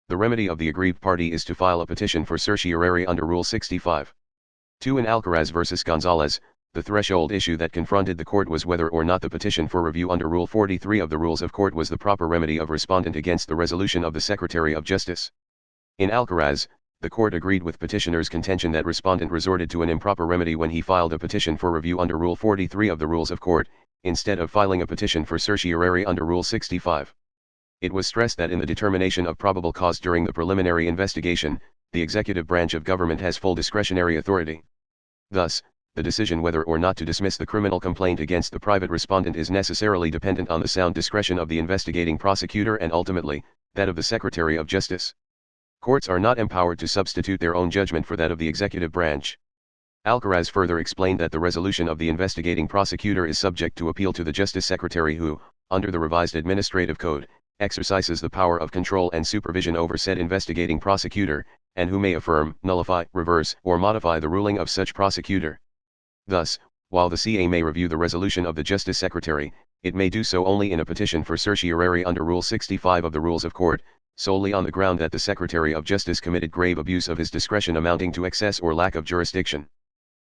B: The remedy of the aggrieved party is to file a petition for certiorari under Rule 65. 2. In Alcaraz v. Gonzalez, the threshold issue that confronted the court was whether or not the petition for review under Rule 43 of the Rules of Court was the proper remedy of respondent against the resolution of the Secretary of Justice. In Alcaraz, the court agreed with petitioner's contention that respondent resorted to an improper remedy when he filed a petition for review under Rule 43 of the Rules of Court, instead of filing a petition for certiorari under Rule 65. It was stressed that in the determination of probable cause during the preliminary investigation, the executive branch of government has full discretionary authority. Thus, the decision whether or not to dismiss the criminal complaint against the private respondent is necessarily dependent on the sound discretion of the investigating prosecutor and ultimately, that of the Secretary of Justice. Courts are not empowered to substitute their own judgment for that of the executive branch. Alcaraz further explained that the resolution of the investigating prosecutor is subject to appeal to the Justice Secretary who, under the revised Administrative Code, exercises the power of control and supervision over said investigating prosecutor, and who may affirm, nullify, reverse, or modify the ruling of such prosecutor. Thus, while the CA may review the resolution of the Justice Secretary, it may do so only in a petition for certiorari under Rule 65 of the Rules of Court, solely on the ground that the Secretary of Justice committed grave abuse of his discretion amounting to excess or lack of jurisdiction.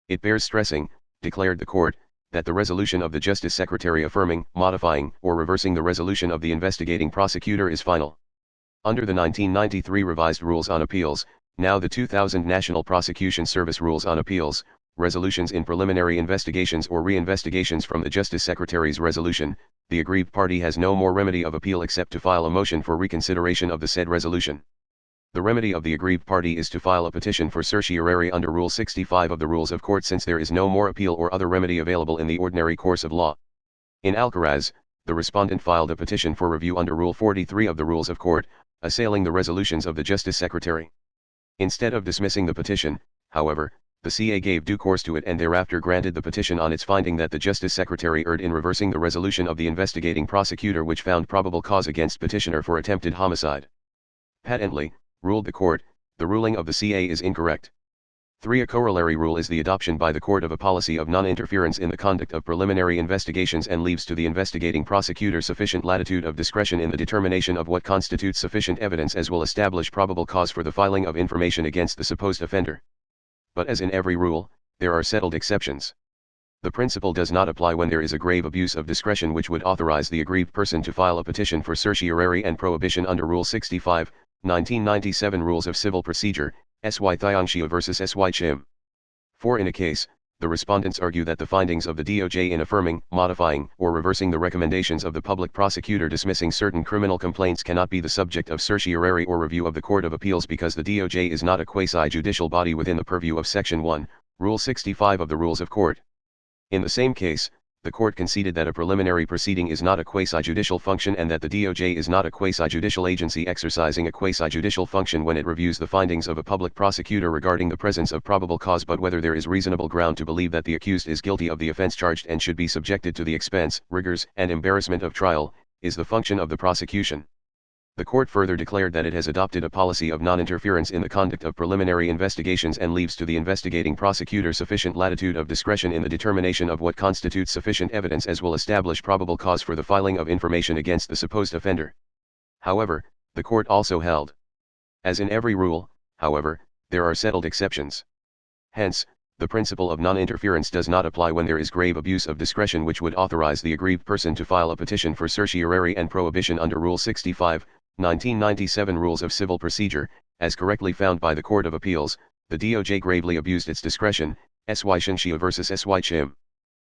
B: It bears stressing, declared the Court, that the resolution of the Justice Secretary affirming, modifying, or reversing the resolution of the investigating prosecutor is final. Under the 1993 Revised Rules on Appeals, now the 2000 National Prosecution Service Rules on Appeals, resolutions in preliminary investigations or reinvestigations from the Justice Secretary's resolution, the aggrieved party has no more remedy of appeal except to file a motion for reconsideration of the said resolution. The remedy of the aggrieved party is to file a petition for certiorari under Rule 65 of the Rules of Court, since there is no more appeal or other remedy available in the ordinary course of law. In Alcaraz, the respondent filed a petition for review under Rule 43 of the Rules of Court, assailing the resolutions of the Justice Secretary. Instead of dismissing the petition, however, the CA gave due course to it and thereafter granted the petition on its finding that the Justice Secretary erred in reversing the resolution of the investigating prosecutor which found probable cause against petitioner for attempted homicide. Patently, ruled the court, the ruling of the CA is incorrect. 3. A corollary rule is the adoption by the court of a policy of non-interference in the conduct of preliminary investigations and leaves to the investigating prosecutor sufficient latitude of discretion in the determination of what constitutes sufficient evidence as will establish probable cause for the filing of information against the supposed offender. But as in every rule, there are settled exceptions. The principle does not apply when there is a grave abuse of discretion which would authorize the aggrieved person to file a petition for certiorari and prohibition under Rule 65, 1997 Rules of Civil Procedure, S.Y. Thiongxia vs. S.Y. Chim. 4. In a case, the respondents argue that the findings of the DOJ in affirming, modifying, or reversing the recommendations of the public prosecutor dismissing certain criminal complaints cannot be the subject of certiorari or review of the Court of Appeals because the DOJ is not a quasi-judicial body within the purview of Section 1, Rule 65 of the Rules of Court. In the same case, the court conceded that a preliminary proceeding is not a quasi-judicial function and that the DOJ is not a quasi-judicial agency exercising a quasi-judicial function when it reviews the findings of a public prosecutor regarding the presence of probable cause but whether there is reasonable ground to believe that the accused is guilty of the offense charged and should be subjected to the expense, rigors, and embarrassment of trial, is the function of the prosecution. The court further declared that it has adopted a policy of non-interference in the conduct of preliminary investigations and leaves to the investigating prosecutor sufficient latitude of discretion in the determination of what constitutes sufficient evidence as will establish probable cause for the filing of information against the supposed offender. However, the court also held. As in every rule, however, there are settled exceptions. Hence, the principle of non-interference does not apply when there is grave abuse of discretion which would authorize the aggrieved person to file a petition for certiorari and prohibition under Rule 65, 1997 Rules of Civil Procedure, as correctly found by the Court of Appeals. The DOJ gravely abused its discretion, S.Y. Shinshia vs. S.Y. Chim.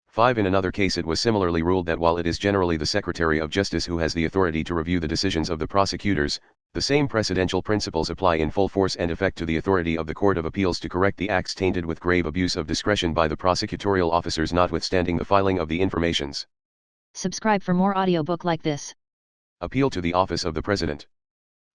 B: 5. In another case it was similarly ruled that while it is generally the Secretary of Justice who has the authority to review the decisions of the prosecutors, the same precedential principles apply in full force and effect to the authority of the Court of Appeals to correct the acts tainted with grave abuse of discretion by the prosecutorial officers notwithstanding the filing of the informations.
A: Subscribe for more audiobook like this.
B: Appeal to the Office of the President.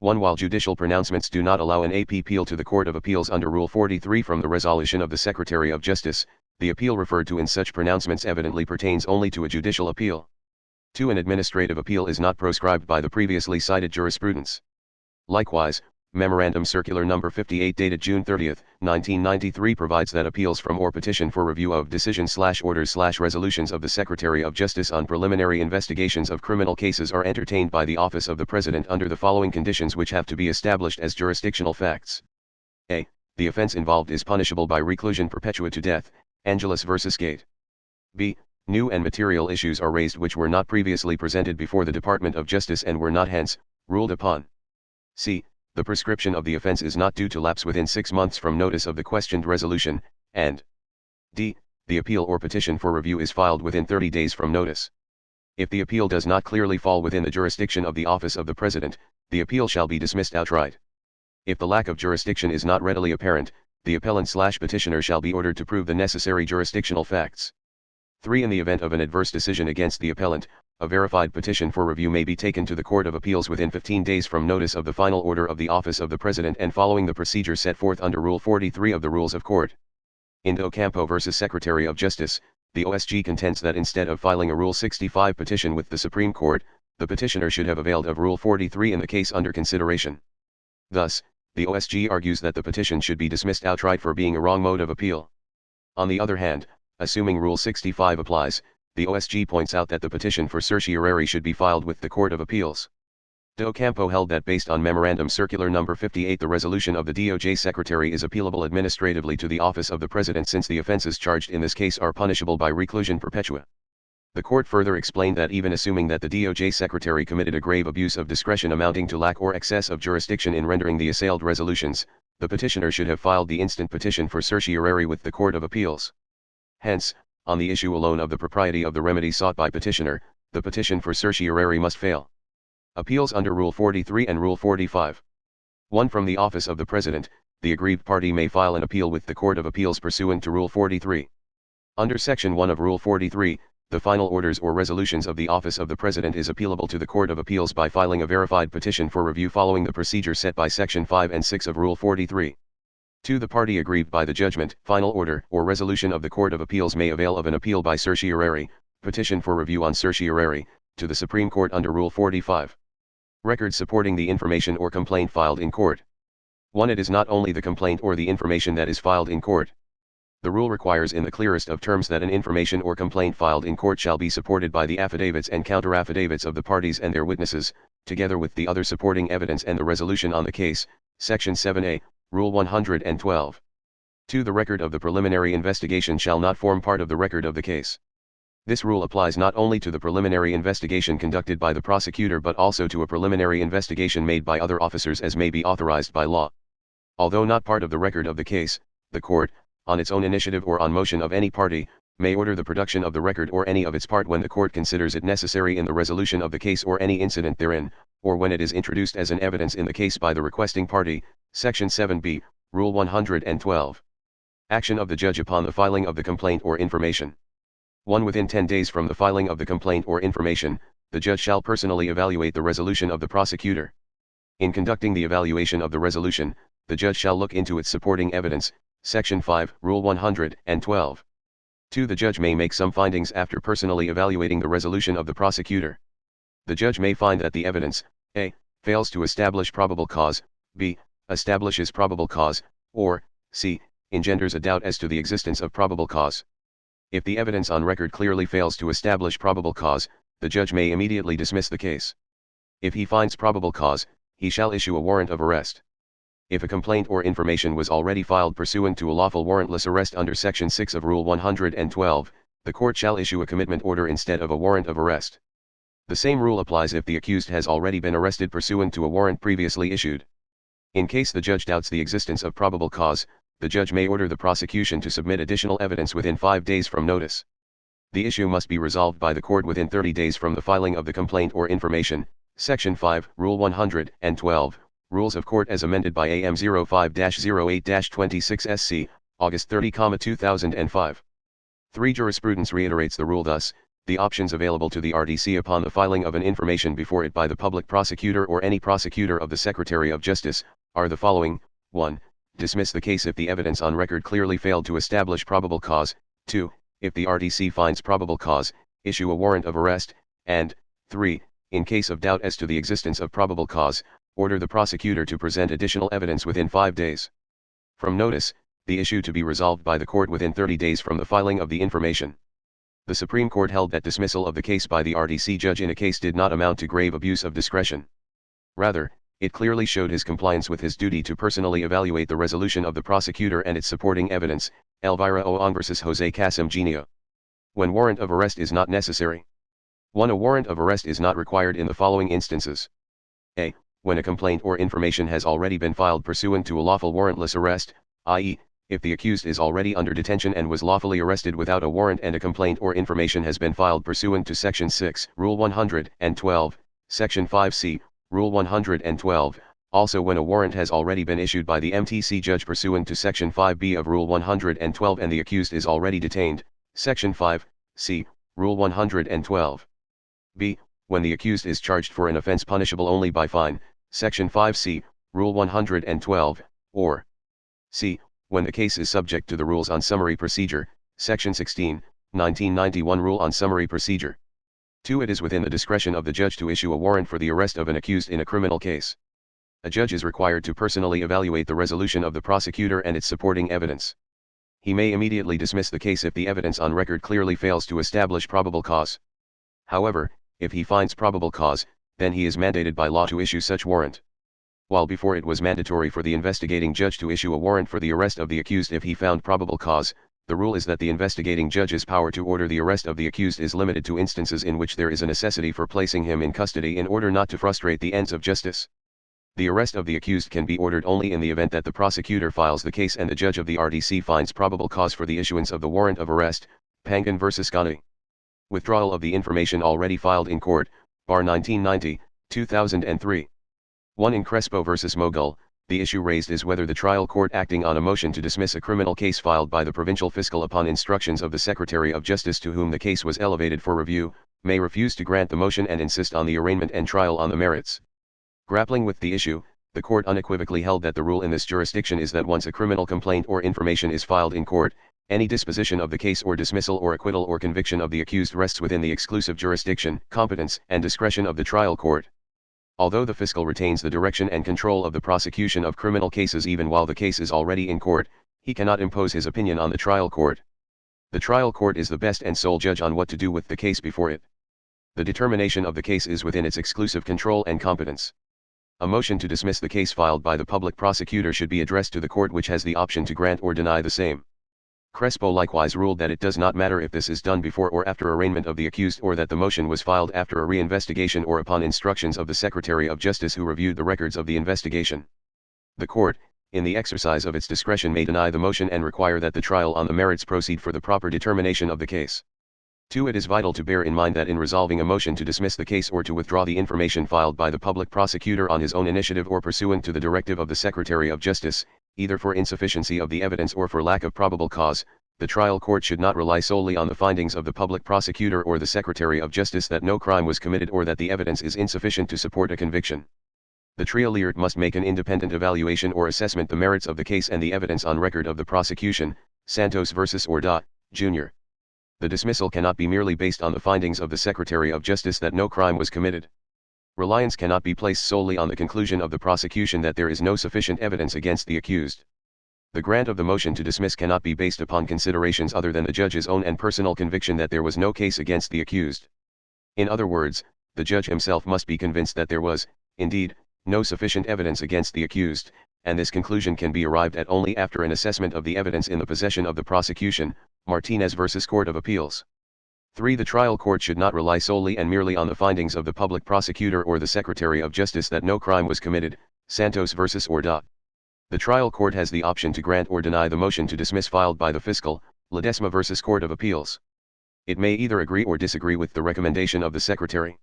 B: 1. While judicial pronouncements do not allow an appeal to the Court of Appeals under Rule 43 from the resolution of the Secretary of Justice, the appeal referred to in such pronouncements evidently pertains only to a judicial appeal. 2. An administrative appeal is not proscribed by the previously cited jurisprudence. Likewise, Memorandum Circular No. 58 dated June 30, 1993 provides that appeals from or petition for review of decisions/orders/resolutions of the Secretary of Justice on preliminary investigations of criminal cases are entertained by the Office of the President under the following conditions which have to be established as jurisdictional facts. A. The offense involved is punishable by reclusion perpetua to death, Angeles v. Gate. B. New and material issues are raised which were not previously presented before the Department of Justice and were not hence ruled upon. C. The prescription of the offense is not due to lapse within 6 months from notice of the questioned resolution, and D. The appeal or petition for review is filed within 30 days from notice. If the appeal does not clearly fall within the jurisdiction of the Office of the President, the appeal shall be dismissed outright. If the lack of jurisdiction is not readily apparent, the appellant/petitioner shall be ordered to prove the necessary jurisdictional facts. 3. In the event of an adverse decision against the appellant, a verified petition for review may be taken to the Court of Appeals within 15 days from notice of the final order of the Office of the President and following the procedure set forth under Rule 43 of the Rules of Court. In Ocampo v. Secretary of Justice, the OSG contends that instead of filing a Rule 65 petition with the Supreme Court, the petitioner should have availed of Rule 43 in the case under consideration. Thus, the OSG argues that the petition should be dismissed outright for being a wrong mode of appeal. On the other hand, assuming Rule 65 applies, the OSG points out that the petition for certiorari should be filed with the Court of Appeals. De Ocampo held that based on Memorandum Circular No. 58 the resolution of the DOJ Secretary is appealable administratively to the Office of the President since the offenses charged in this case are punishable by reclusion perpetua. The court further explained that even assuming that the DOJ Secretary committed a grave abuse of discretion amounting to lack or excess of jurisdiction in rendering the assailed resolutions, the petitioner should have filed the instant petition for certiorari with the Court of Appeals. Hence, on the issue alone of the propriety of the remedy sought by petitioner, the petition for certiorari must fail. Appeals under Rule 43 and Rule 45. 1. From the Office of the President, the aggrieved party may file an appeal with the Court of Appeals pursuant to Rule 43. Under Section 1 of Rule 43, the final orders or resolutions of the Office of the President is appealable to the Court of Appeals by filing a verified petition for review following the procedure set by Section 5 and 6 of Rule 43. 2. The party aggrieved by the judgment, final order, or resolution of the Court of Appeals may avail of an appeal by certiorari, petition for review on certiorari, to the Supreme Court under Rule 45. Records supporting the information or complaint filed in court. 1. It is not only the complaint or the information that is filed in court. The rule requires in the clearest of terms that an information or complaint filed in court shall be supported by the affidavits and counter-affidavits of the parties and their witnesses, together with the other supporting evidence and the resolution on the case, Section 7a, Rule 112. 2. The record of the preliminary investigation shall not form part of the record of the case. This rule applies not only to the preliminary investigation conducted by the prosecutor but also to a preliminary investigation made by other officers as may be authorized by law. Although not part of the record of the case, the court, on its own initiative or on motion of any party, may order the production of the record or any of its part when the court considers it necessary in the resolution of the case or any incident therein, or when it is introduced as an evidence in the case by the requesting party, Section 7b, Rule 112. Action of the judge upon the filing of the complaint or information. 1. Within 10 days from the filing of the complaint or information, the judge shall personally evaluate the resolution of the prosecutor. In conducting the evaluation of the resolution, the judge shall look into its supporting evidence, Section 5, Rule 112. 2. The judge may make some findings after personally evaluating the resolution of the prosecutor. The judge may find that the evidence, a. fails to establish probable cause, b. establishes probable cause, or, c. engenders a doubt as to the existence of probable cause. If the evidence on record clearly fails to establish probable cause, the judge may immediately dismiss the case. If he finds probable cause, he shall issue a warrant of arrest. If a complaint or information was already filed pursuant to a lawful warrantless arrest under Section 6 of Rule 112, the court shall issue a commitment order instead of a warrant of arrest. The same rule applies if the accused has already been arrested pursuant to a warrant previously issued. In case the judge doubts the existence of probable cause, the judge may order the prosecution to submit additional evidence within 5 days from notice. The issue must be resolved by the court within 30 days from the filing of the complaint or information, Section 5, Rule 112, Rules of Court as amended by AM 05-08-26 SC, August 30, 2005. 3. Jurisprudence reiterates the rule thus: the options available to the RDC upon the filing of an information before it by the public prosecutor or any prosecutor of the Secretary of Justice, are the following: 1. Dismiss the case if the evidence on record clearly failed to establish probable cause. 2. If the RDC finds probable cause, issue a warrant of arrest. And 3. In case of doubt as to the existence of probable cause, order the prosecutor to present additional evidence within 5 days from notice, the issue to be resolved by the court within 30 days from the filing of the information. The Supreme Court held that dismissal of the case by the RDC judge in a case did not amount to grave abuse of discretion. Rather, it clearly showed his compliance with his duty to personally evaluate the resolution of the prosecutor and its supporting evidence, Elvira Oong vs. Jose Casim Genio. When warrant of arrest is not necessary. 1. A warrant of arrest is not required in the following instances. A. When a complaint or information has already been filed pursuant to a lawful warrantless arrest, i.e., if the accused is already under detention and was lawfully arrested without a warrant and a complaint or information has been filed pursuant to Section 6, Rule 112, Section 5c, Rule 112, also when a warrant has already been issued by the MTC judge pursuant to Section 5b of Rule 112 and the accused is already detained, Section 5c, Rule 112. b. When the accused is charged for an offense punishable only by fine, Section 5c, Rule 112, or c. When the case is subject to the rules on summary procedure, Section 16, 1991 Rule on Summary Procedure. 2. It is within the discretion of the judge to issue a warrant for the arrest of an accused in a criminal case. A judge is required to personally evaluate the resolution of the prosecutor and its supporting evidence. He may immediately dismiss the case if the evidence on record clearly fails to establish probable cause. However, if he finds probable cause, then he is mandated by law to issue such warrant. While before it was mandatory for the investigating judge to issue a warrant for the arrest of the accused if he found probable cause, the rule is that the investigating judge's power to order the arrest of the accused is limited to instances in which there is a necessity for placing him in custody in order not to frustrate the ends of justice. The arrest of the accused can be ordered only in the event that the prosecutor files the case and the judge of the RDC finds probable cause for the issuance of the warrant of arrest, Pangan v. Gani. Withdrawal of the information already filed in court, Bar 1990, 2003. 1. In Crespo v. Mogul, the issue raised is whether the trial court acting on a motion to dismiss a criminal case filed by the provincial fiscal upon instructions of the Secretary of Justice to whom the case was elevated for review, may refuse to grant the motion and insist on the arraignment and trial on the merits. Grappling with the issue, the court unequivocally held that the rule in this jurisdiction is that once a criminal complaint or information is filed in court, any disposition of the case or dismissal or acquittal or conviction of the accused rests within the exclusive jurisdiction, competence, and discretion of the trial court. Although the fiscal retains the direction and control of the prosecution of criminal cases even while the case is already in court, he cannot impose his opinion on the trial court. The trial court is the best and sole judge on what to do with the case before it. The determination of the case is within its exclusive control and competence. A motion to dismiss the case filed by the public prosecutor should be addressed to the court, which has the option to grant or deny the same. Crespo likewise ruled that it does not matter if this is done before or after arraignment of the accused, or that the motion was filed after a reinvestigation or upon instructions of the Secretary of Justice who reviewed the records of the investigation. The court, in the exercise of its discretion, may deny the motion and require that the trial on the merits proceed for the proper determination of the case. 2. It is vital to bear in mind that in resolving a motion to dismiss the case or to withdraw the information filed by the public prosecutor on his own initiative or pursuant to the directive of the Secretary of Justice, either for insufficiency of the evidence or for lack of probable cause, the trial court should not rely solely on the findings of the public prosecutor or the Secretary of Justice that no crime was committed or that the evidence is insufficient to support a conviction. The trial must make an independent evaluation or assessment the merits of the case and the evidence on record of the prosecution, Santos v. Orda, Jr. The dismissal cannot be merely based on the findings of the Secretary of Justice that no crime was committed. Reliance cannot be placed solely on the conclusion of the prosecution that there is no sufficient evidence against the accused. The grant of the motion to dismiss cannot be based upon considerations other than the judge's own and personal conviction that there was no case against the accused. In other words, the judge himself must be convinced that there was, indeed, no sufficient evidence against the accused, and this conclusion can be arrived at only after an assessment of the evidence in the possession of the prosecution, Martinez v. Court of Appeals. 3. The trial court should not rely solely and merely on the findings of the public prosecutor or the Secretary of Justice that no crime was committed, Santos v. Orda. The trial court has the option to grant or deny the motion to dismiss filed by the fiscal, Ledesma v. Court of Appeals. It may either agree or disagree with the recommendation of the Secretary.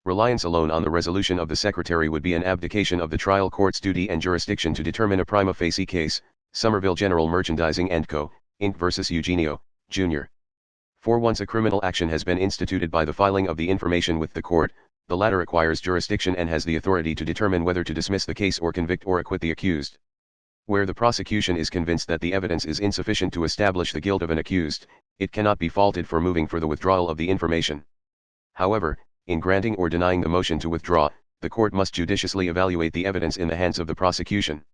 B: Reliance alone on the resolution of the Secretary would be an abdication of the trial court's duty and jurisdiction to determine a prima facie case, Somerville General Merchandising & Co., Inc. v. Eugenio, Jr. 4. Once a criminal action has been instituted by the filing of the information with the court, the latter acquires jurisdiction and has the authority to determine whether to dismiss the case or convict or acquit the accused. Where the prosecution is convinced that the evidence is insufficient to establish the guilt of an accused, it cannot be faulted for moving for the withdrawal of the information. However, in granting or denying the motion to withdraw, the court must judiciously evaluate the evidence in the hands of the prosecution.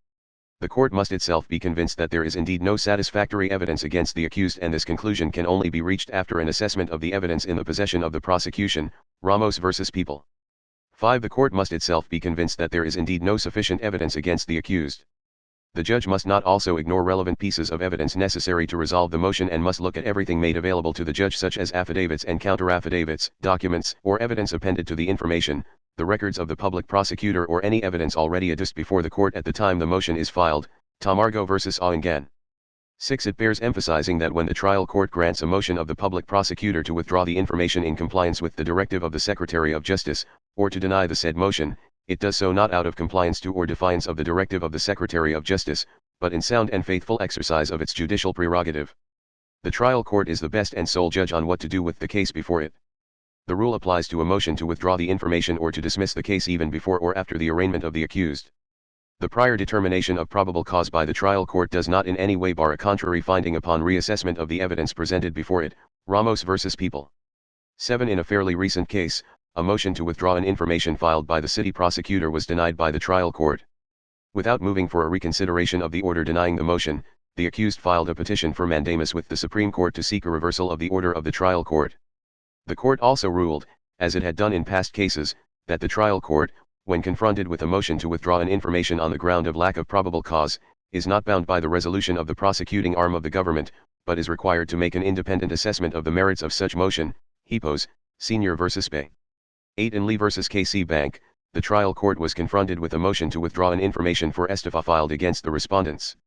B: The court must itself be convinced that there is indeed no satisfactory evidence against the accused, and this conclusion can only be reached after an assessment of the evidence in the possession of the prosecution, Ramos v. People. 5. The court must itself be convinced that there is indeed no sufficient evidence against the accused. The judge must not also ignore relevant pieces of evidence necessary to resolve the motion and must look at everything made available to the judge, such as affidavits and counter-affidavits, documents, or evidence appended to the information, the records of the public prosecutor, or any evidence already adduced before the court at the time the motion is filed, Tamargo v. Aengan. 6. It bears emphasizing that when the trial court grants a motion of the public prosecutor to withdraw the information in compliance with the directive of the Secretary of Justice, or to deny the said motion, it does so not out of compliance to or defiance of the directive of the Secretary of Justice, but in sound and faithful exercise of its judicial prerogative. The trial court is the best and sole judge on what to do with the case before it. The rule applies to a motion to withdraw the information or to dismiss the case even before or after the arraignment of the accused. The prior determination of probable cause by the trial court does not in any way bar a contrary finding upon reassessment of the evidence presented before it, Ramos v. People. 7. In a fairly recent case, a motion to withdraw an information filed by the city prosecutor was denied by the trial court. Without moving for a reconsideration of the order denying the motion, the accused filed a petition for mandamus with the Supreme Court to seek a reversal of the order of the trial court. The court also ruled, as it had done in past cases, that the trial court, when confronted with a motion to withdraw an information on the ground of lack of probable cause, is not bound by the resolution of the prosecuting arm of the government, but is required to make an independent assessment of the merits of such motion, Hipos, Senior v. Bay. 8. In Lee v. KC Bank, the trial court was confronted with a motion to withdraw an information for estifa filed against the respondents.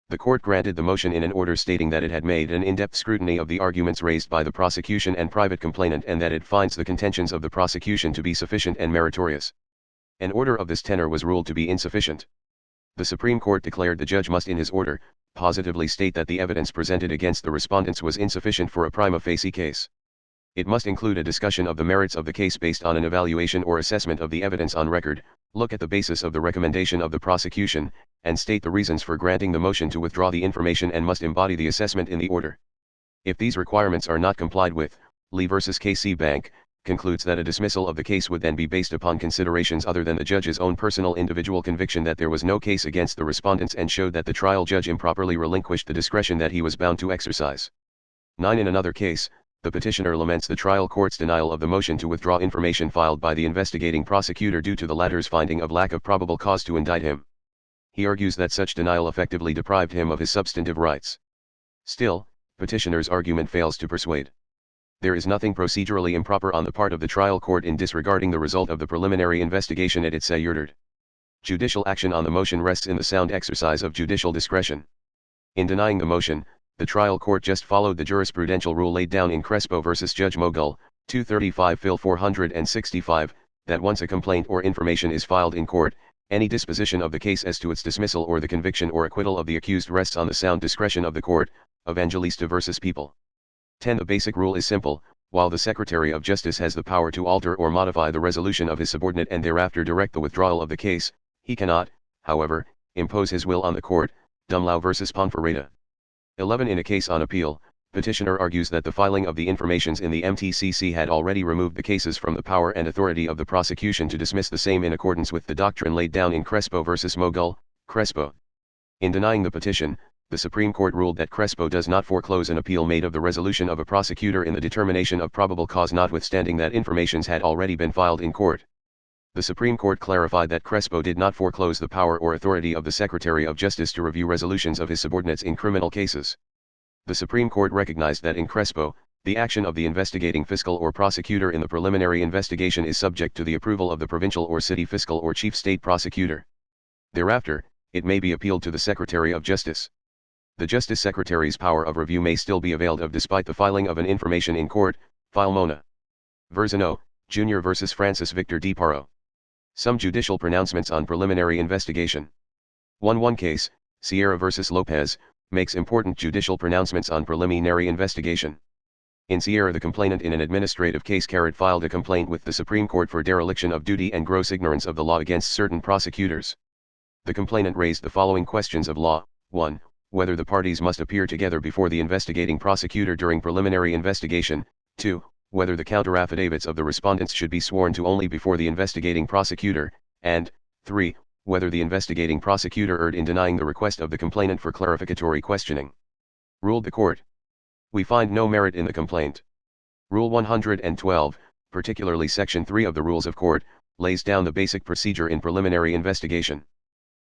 B: The court granted the motion in an order stating that it had made an in-depth scrutiny of the arguments raised by the prosecution and private complainant and that it finds the contentions of the prosecution to be sufficient and meritorious. An order of this tenor was ruled to be insufficient. The Supreme Court declared the judge must in his order, positively state that the evidence presented against the respondents was insufficient for a prima facie case. It must include a discussion of the merits of the case based on an evaluation or assessment of the evidence on record, look at the basis of the recommendation of the prosecution, and state the reasons for granting the motion to withdraw the information and must embody the assessment in the order. If these requirements are not complied with, Lee v. KC Bank concludes that a dismissal of the case would then be based upon considerations other than the judge's own personal individual conviction that there was no case against the respondents and showed that the trial judge improperly relinquished the discretion that he was bound to exercise. 9. In another case, the petitioner laments the trial court's denial of the motion to withdraw information filed by the investigating prosecutor due to the latter's finding of lack of probable cause to indict him. He argues that such denial effectively deprived him of his substantive rights. Still, petitioner's argument fails to persuade. There is nothing procedurally improper on the part of the trial court in disregarding the result of the preliminary investigation at its Seizure. Judicial action on the motion rests in the sound exercise of judicial discretion. In denying the motion, the trial court just followed the jurisprudential rule laid down in Crespo v. Judge Mogul, 235 Phil 465, that once a complaint or information is filed in court, any disposition of the case as to its dismissal or the conviction or acquittal of the accused rests on the sound discretion of the court. Evangelista v. People. 10. The basic rule is simple: while the Secretary of Justice has the power to alter or modify the resolution of his subordinate and thereafter direct the withdrawal of the case, he cannot, however, impose his will on the court. Dumlau v. Ponferrada. 11. In a case on appeal, petitioner argues that the filing of the informations in the MTCC had already removed the cases from the power and authority of the prosecution to dismiss the same in accordance with the doctrine laid down in Crespo v. Mogul, Crespo. In denying the petition, the Supreme Court ruled that Crespo does not foreclose an appeal made of the resolution of a prosecutor in the determination of probable cause notwithstanding that informations had already been filed in court. The Supreme Court clarified that Crespo did not foreclose the power or authority of the Secretary of Justice to review resolutions of his subordinates in criminal cases. The Supreme Court recognized that in Crespo, the action of the investigating fiscal or prosecutor in the preliminary investigation is subject to the approval of the provincial or city fiscal or chief state prosecutor. Thereafter, it may be appealed to the Secretary of Justice. The Justice Secretary's power of review may still be availed of despite the filing of an information in court. File Mona. Verzano, Jr. v. Francis Victor D. Paro. Some judicial pronouncements on preliminary investigation. 1 case, Sierra v. Lopez, makes important judicial pronouncements on preliminary investigation. In Sierra, the complainant in an administrative case filed a complaint with the Supreme Court for dereliction of duty and gross ignorance of the law against certain prosecutors. The complainant raised the following questions of law: 1. Whether the parties must appear together before the investigating prosecutor during preliminary investigation. 2. Whether the counter-affidavits of the respondents should be sworn to only before the investigating prosecutor, and 3. Whether the investigating prosecutor erred in denying the request of the complainant for clarificatory questioning. Ruled the court: we find no merit in the complaint. Rule 112, particularly Section 3 of the Rules of Court, lays down the basic procedure in preliminary investigation.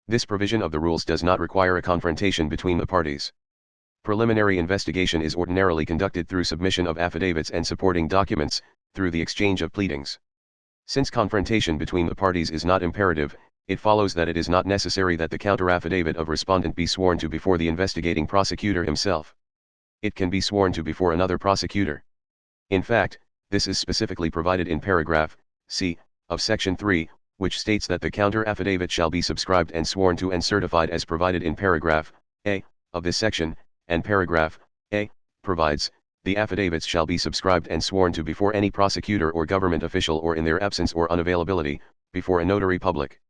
B: This provision of the rules does not require a confrontation between the parties. Preliminary investigation is ordinarily conducted through submission of affidavits and supporting documents, through the exchange of pleadings. Since confrontation between the parties is not imperative, it follows that it is not necessary that the counter-affidavit of respondent be sworn to before the investigating prosecutor himself. It can be sworn to before another prosecutor. In fact, this is specifically provided in paragraph C of Section 3, which states that the counter-affidavit shall be subscribed and sworn to and certified as provided in paragraph A of this section, and paragraph A provides, the affidavits shall be subscribed and sworn to before any prosecutor or government official or in their absence or unavailability, before a notary public.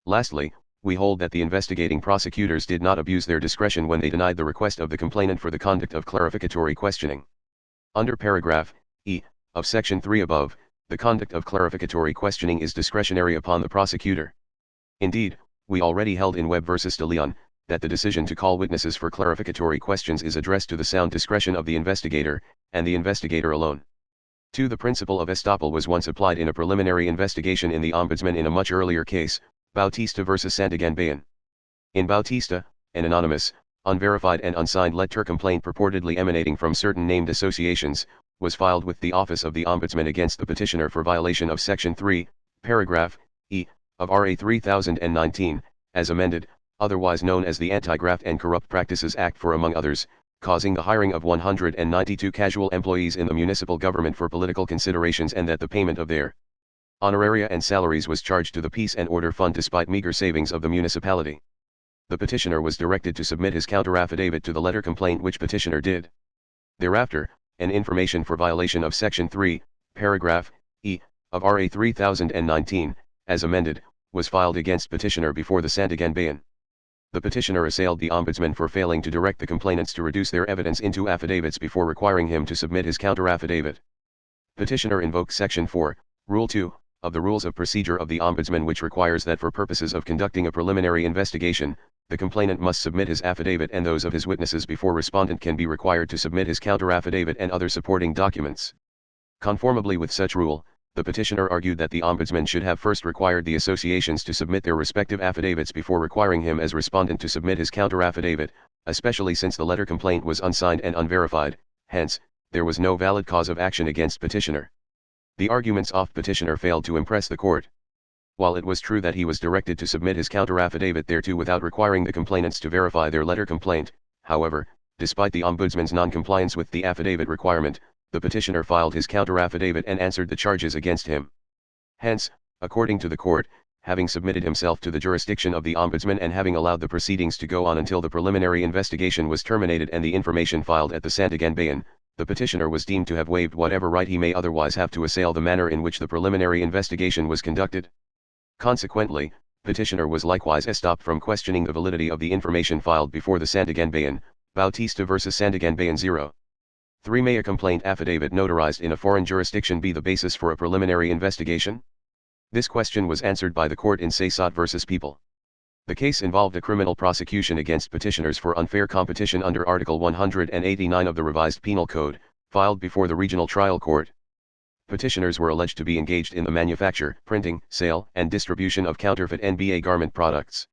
B: Lastly, we hold that the investigating prosecutors did not abuse their discretion when they denied the request of the complainant for the conduct of clarificatory questioning. Under paragraph E of Section 3 above, the conduct of clarificatory questioning is discretionary upon the prosecutor. Indeed, we already held in Webb v. De Leon, that the decision to call witnesses for clarificatory questions is addressed to the sound discretion of the investigator, and the investigator alone. 2. The principle of estoppel was once applied in a preliminary investigation in the Ombudsman in a much earlier case, Bautista v. Santagan Bayen. In Bautista, an anonymous, unverified and unsigned letter complaint purportedly emanating from certain named associations, was filed with the Office of the Ombudsman against the petitioner for violation of Section 3, paragraph E, of RA 3019, as amended, otherwise known as the Anti-Graft and Corrupt Practices Act, for among others, causing the hiring of 192 casual employees in the municipal government for political considerations, and that the payment of their honoraria and salaries was charged to the Peace and Order Fund despite meager savings of the municipality. The petitioner was directed to submit his counter-affidavit to the letter complaint, which petitioner did. Thereafter, an information for violation of Section 3, Paragraph E, of RA 3019, as amended, was filed against petitioner before the Santagan Bayen. The petitioner assailed the Ombudsman for failing to direct the complainants to reduce their evidence into affidavits before requiring him to submit his counter-affidavit. Petitioner invokes Section 4, Rule 2, of the Rules of Procedure of the Ombudsman, which requires that for purposes of conducting a preliminary investigation, the complainant must submit his affidavit and those of his witnesses before respondent can be required to submit his counter-affidavit and other supporting documents. Conformably with such rule, the petitioner argued that the Ombudsman should have first required the associations to submit their respective affidavits before requiring him as respondent to submit his counter-affidavit, especially since the letter complaint was unsigned and unverified. Hence, there was no valid cause of action against petitioner. The arguments of petitioner failed to impress the court. While it was true that he was directed to submit his counter-affidavit thereto without requiring the complainants to verify their letter complaint, however, despite the Ombudsman's non-compliance with the affidavit requirement, the petitioner filed his counter-affidavit and answered the charges against him. Hence, according to the court, having submitted himself to the jurisdiction of the Ombudsman and having allowed the proceedings to go on until the preliminary investigation was terminated and the information filed at the Santagan Bayen, the petitioner was deemed to have waived whatever right he may otherwise have to assail the manner in which the preliminary investigation was conducted. Consequently, petitioner was likewise estopped from questioning the validity of the information filed before the Santagan Bayen, Bautista v. Santagan Bayen 0. 3. May a complaint affidavit notarized in a foreign jurisdiction be the basis for a preliminary investigation? This question was answered by the court in Seizure v. People. The case involved a criminal prosecution against petitioners for unfair competition under Article 189 of the Revised Penal Code, filed before the Regional Trial Court. Petitioners were alleged to be engaged in the manufacture, printing, sale, and distribution of counterfeit NBA garment products.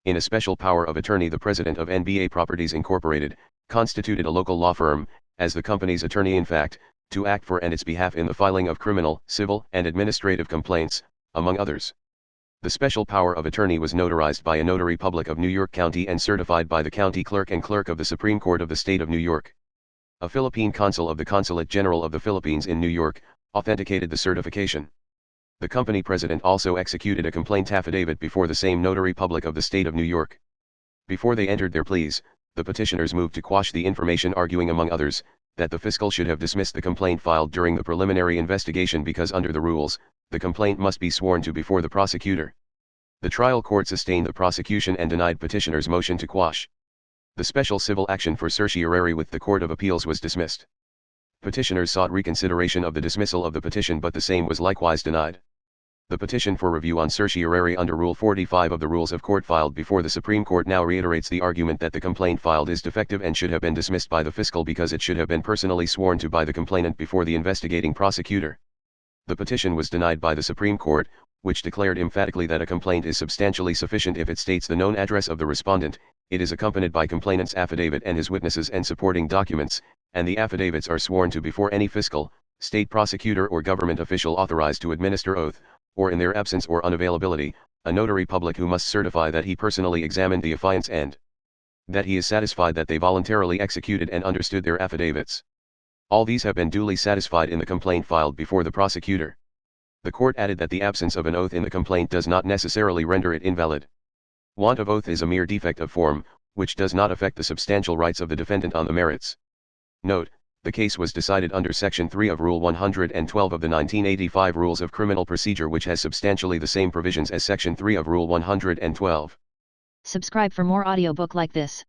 B: In a special power of attorney, the president of NBA Properties Incorporated constituted a local law firm, as the company's attorney in fact, to act for and its behalf in the filing of criminal, civil, and administrative complaints, among others. The special power of attorney was notarized by a notary public of New York County and certified by the county clerk and clerk of the Supreme Court of the State of New York. A Philippine consul of the Consulate General of the Philippines in New York authenticated the certification. The company president also executed a complaint affidavit before the same notary public of the State of New York. Before they entered their pleas, the petitioners moved to quash the information, arguing among others, that the fiscal should have dismissed the complaint filed during the preliminary investigation because under the rules, the complaint must be sworn to before the prosecutor. The trial court sustained the prosecution and denied petitioners' motion to quash. The special civil action for certiorari with the Court of Appeals was dismissed. Petitioners sought reconsideration of the dismissal of the petition, but the same was likewise denied. The petition for review on certiorari under Rule 45 of the Rules of Court filed before the Supreme Court now reiterates the argument that the complaint filed is defective and should have been dismissed by the fiscal because it should have been personally sworn to by the complainant before the investigating prosecutor. The petition was denied by the Supreme Court, which declared emphatically that a complaint is substantially sufficient if it states the known address of the respondent, it is accompanied by complainant's affidavit and his witnesses and supporting documents, and the affidavits are sworn to before any fiscal, state prosecutor or government official authorized to administer oath, or in their absence or unavailability, a notary public who must certify that he personally examined the affiants and that he is satisfied that they voluntarily executed and understood their affidavits. All these have been duly satisfied in the complaint filed before the prosecutor. The court added that the absence of an oath in the complaint does not necessarily render it invalid. Want of oath is a mere defect of form, which does not affect the substantial rights of the defendant on the merits. Note: the case was decided under Section 3 of Rule 112 of the 1985 Rules of Criminal Procedure, which has substantially the same provisions as Section 3 of Rule 112.
A: Subscribe for more audiobook like this.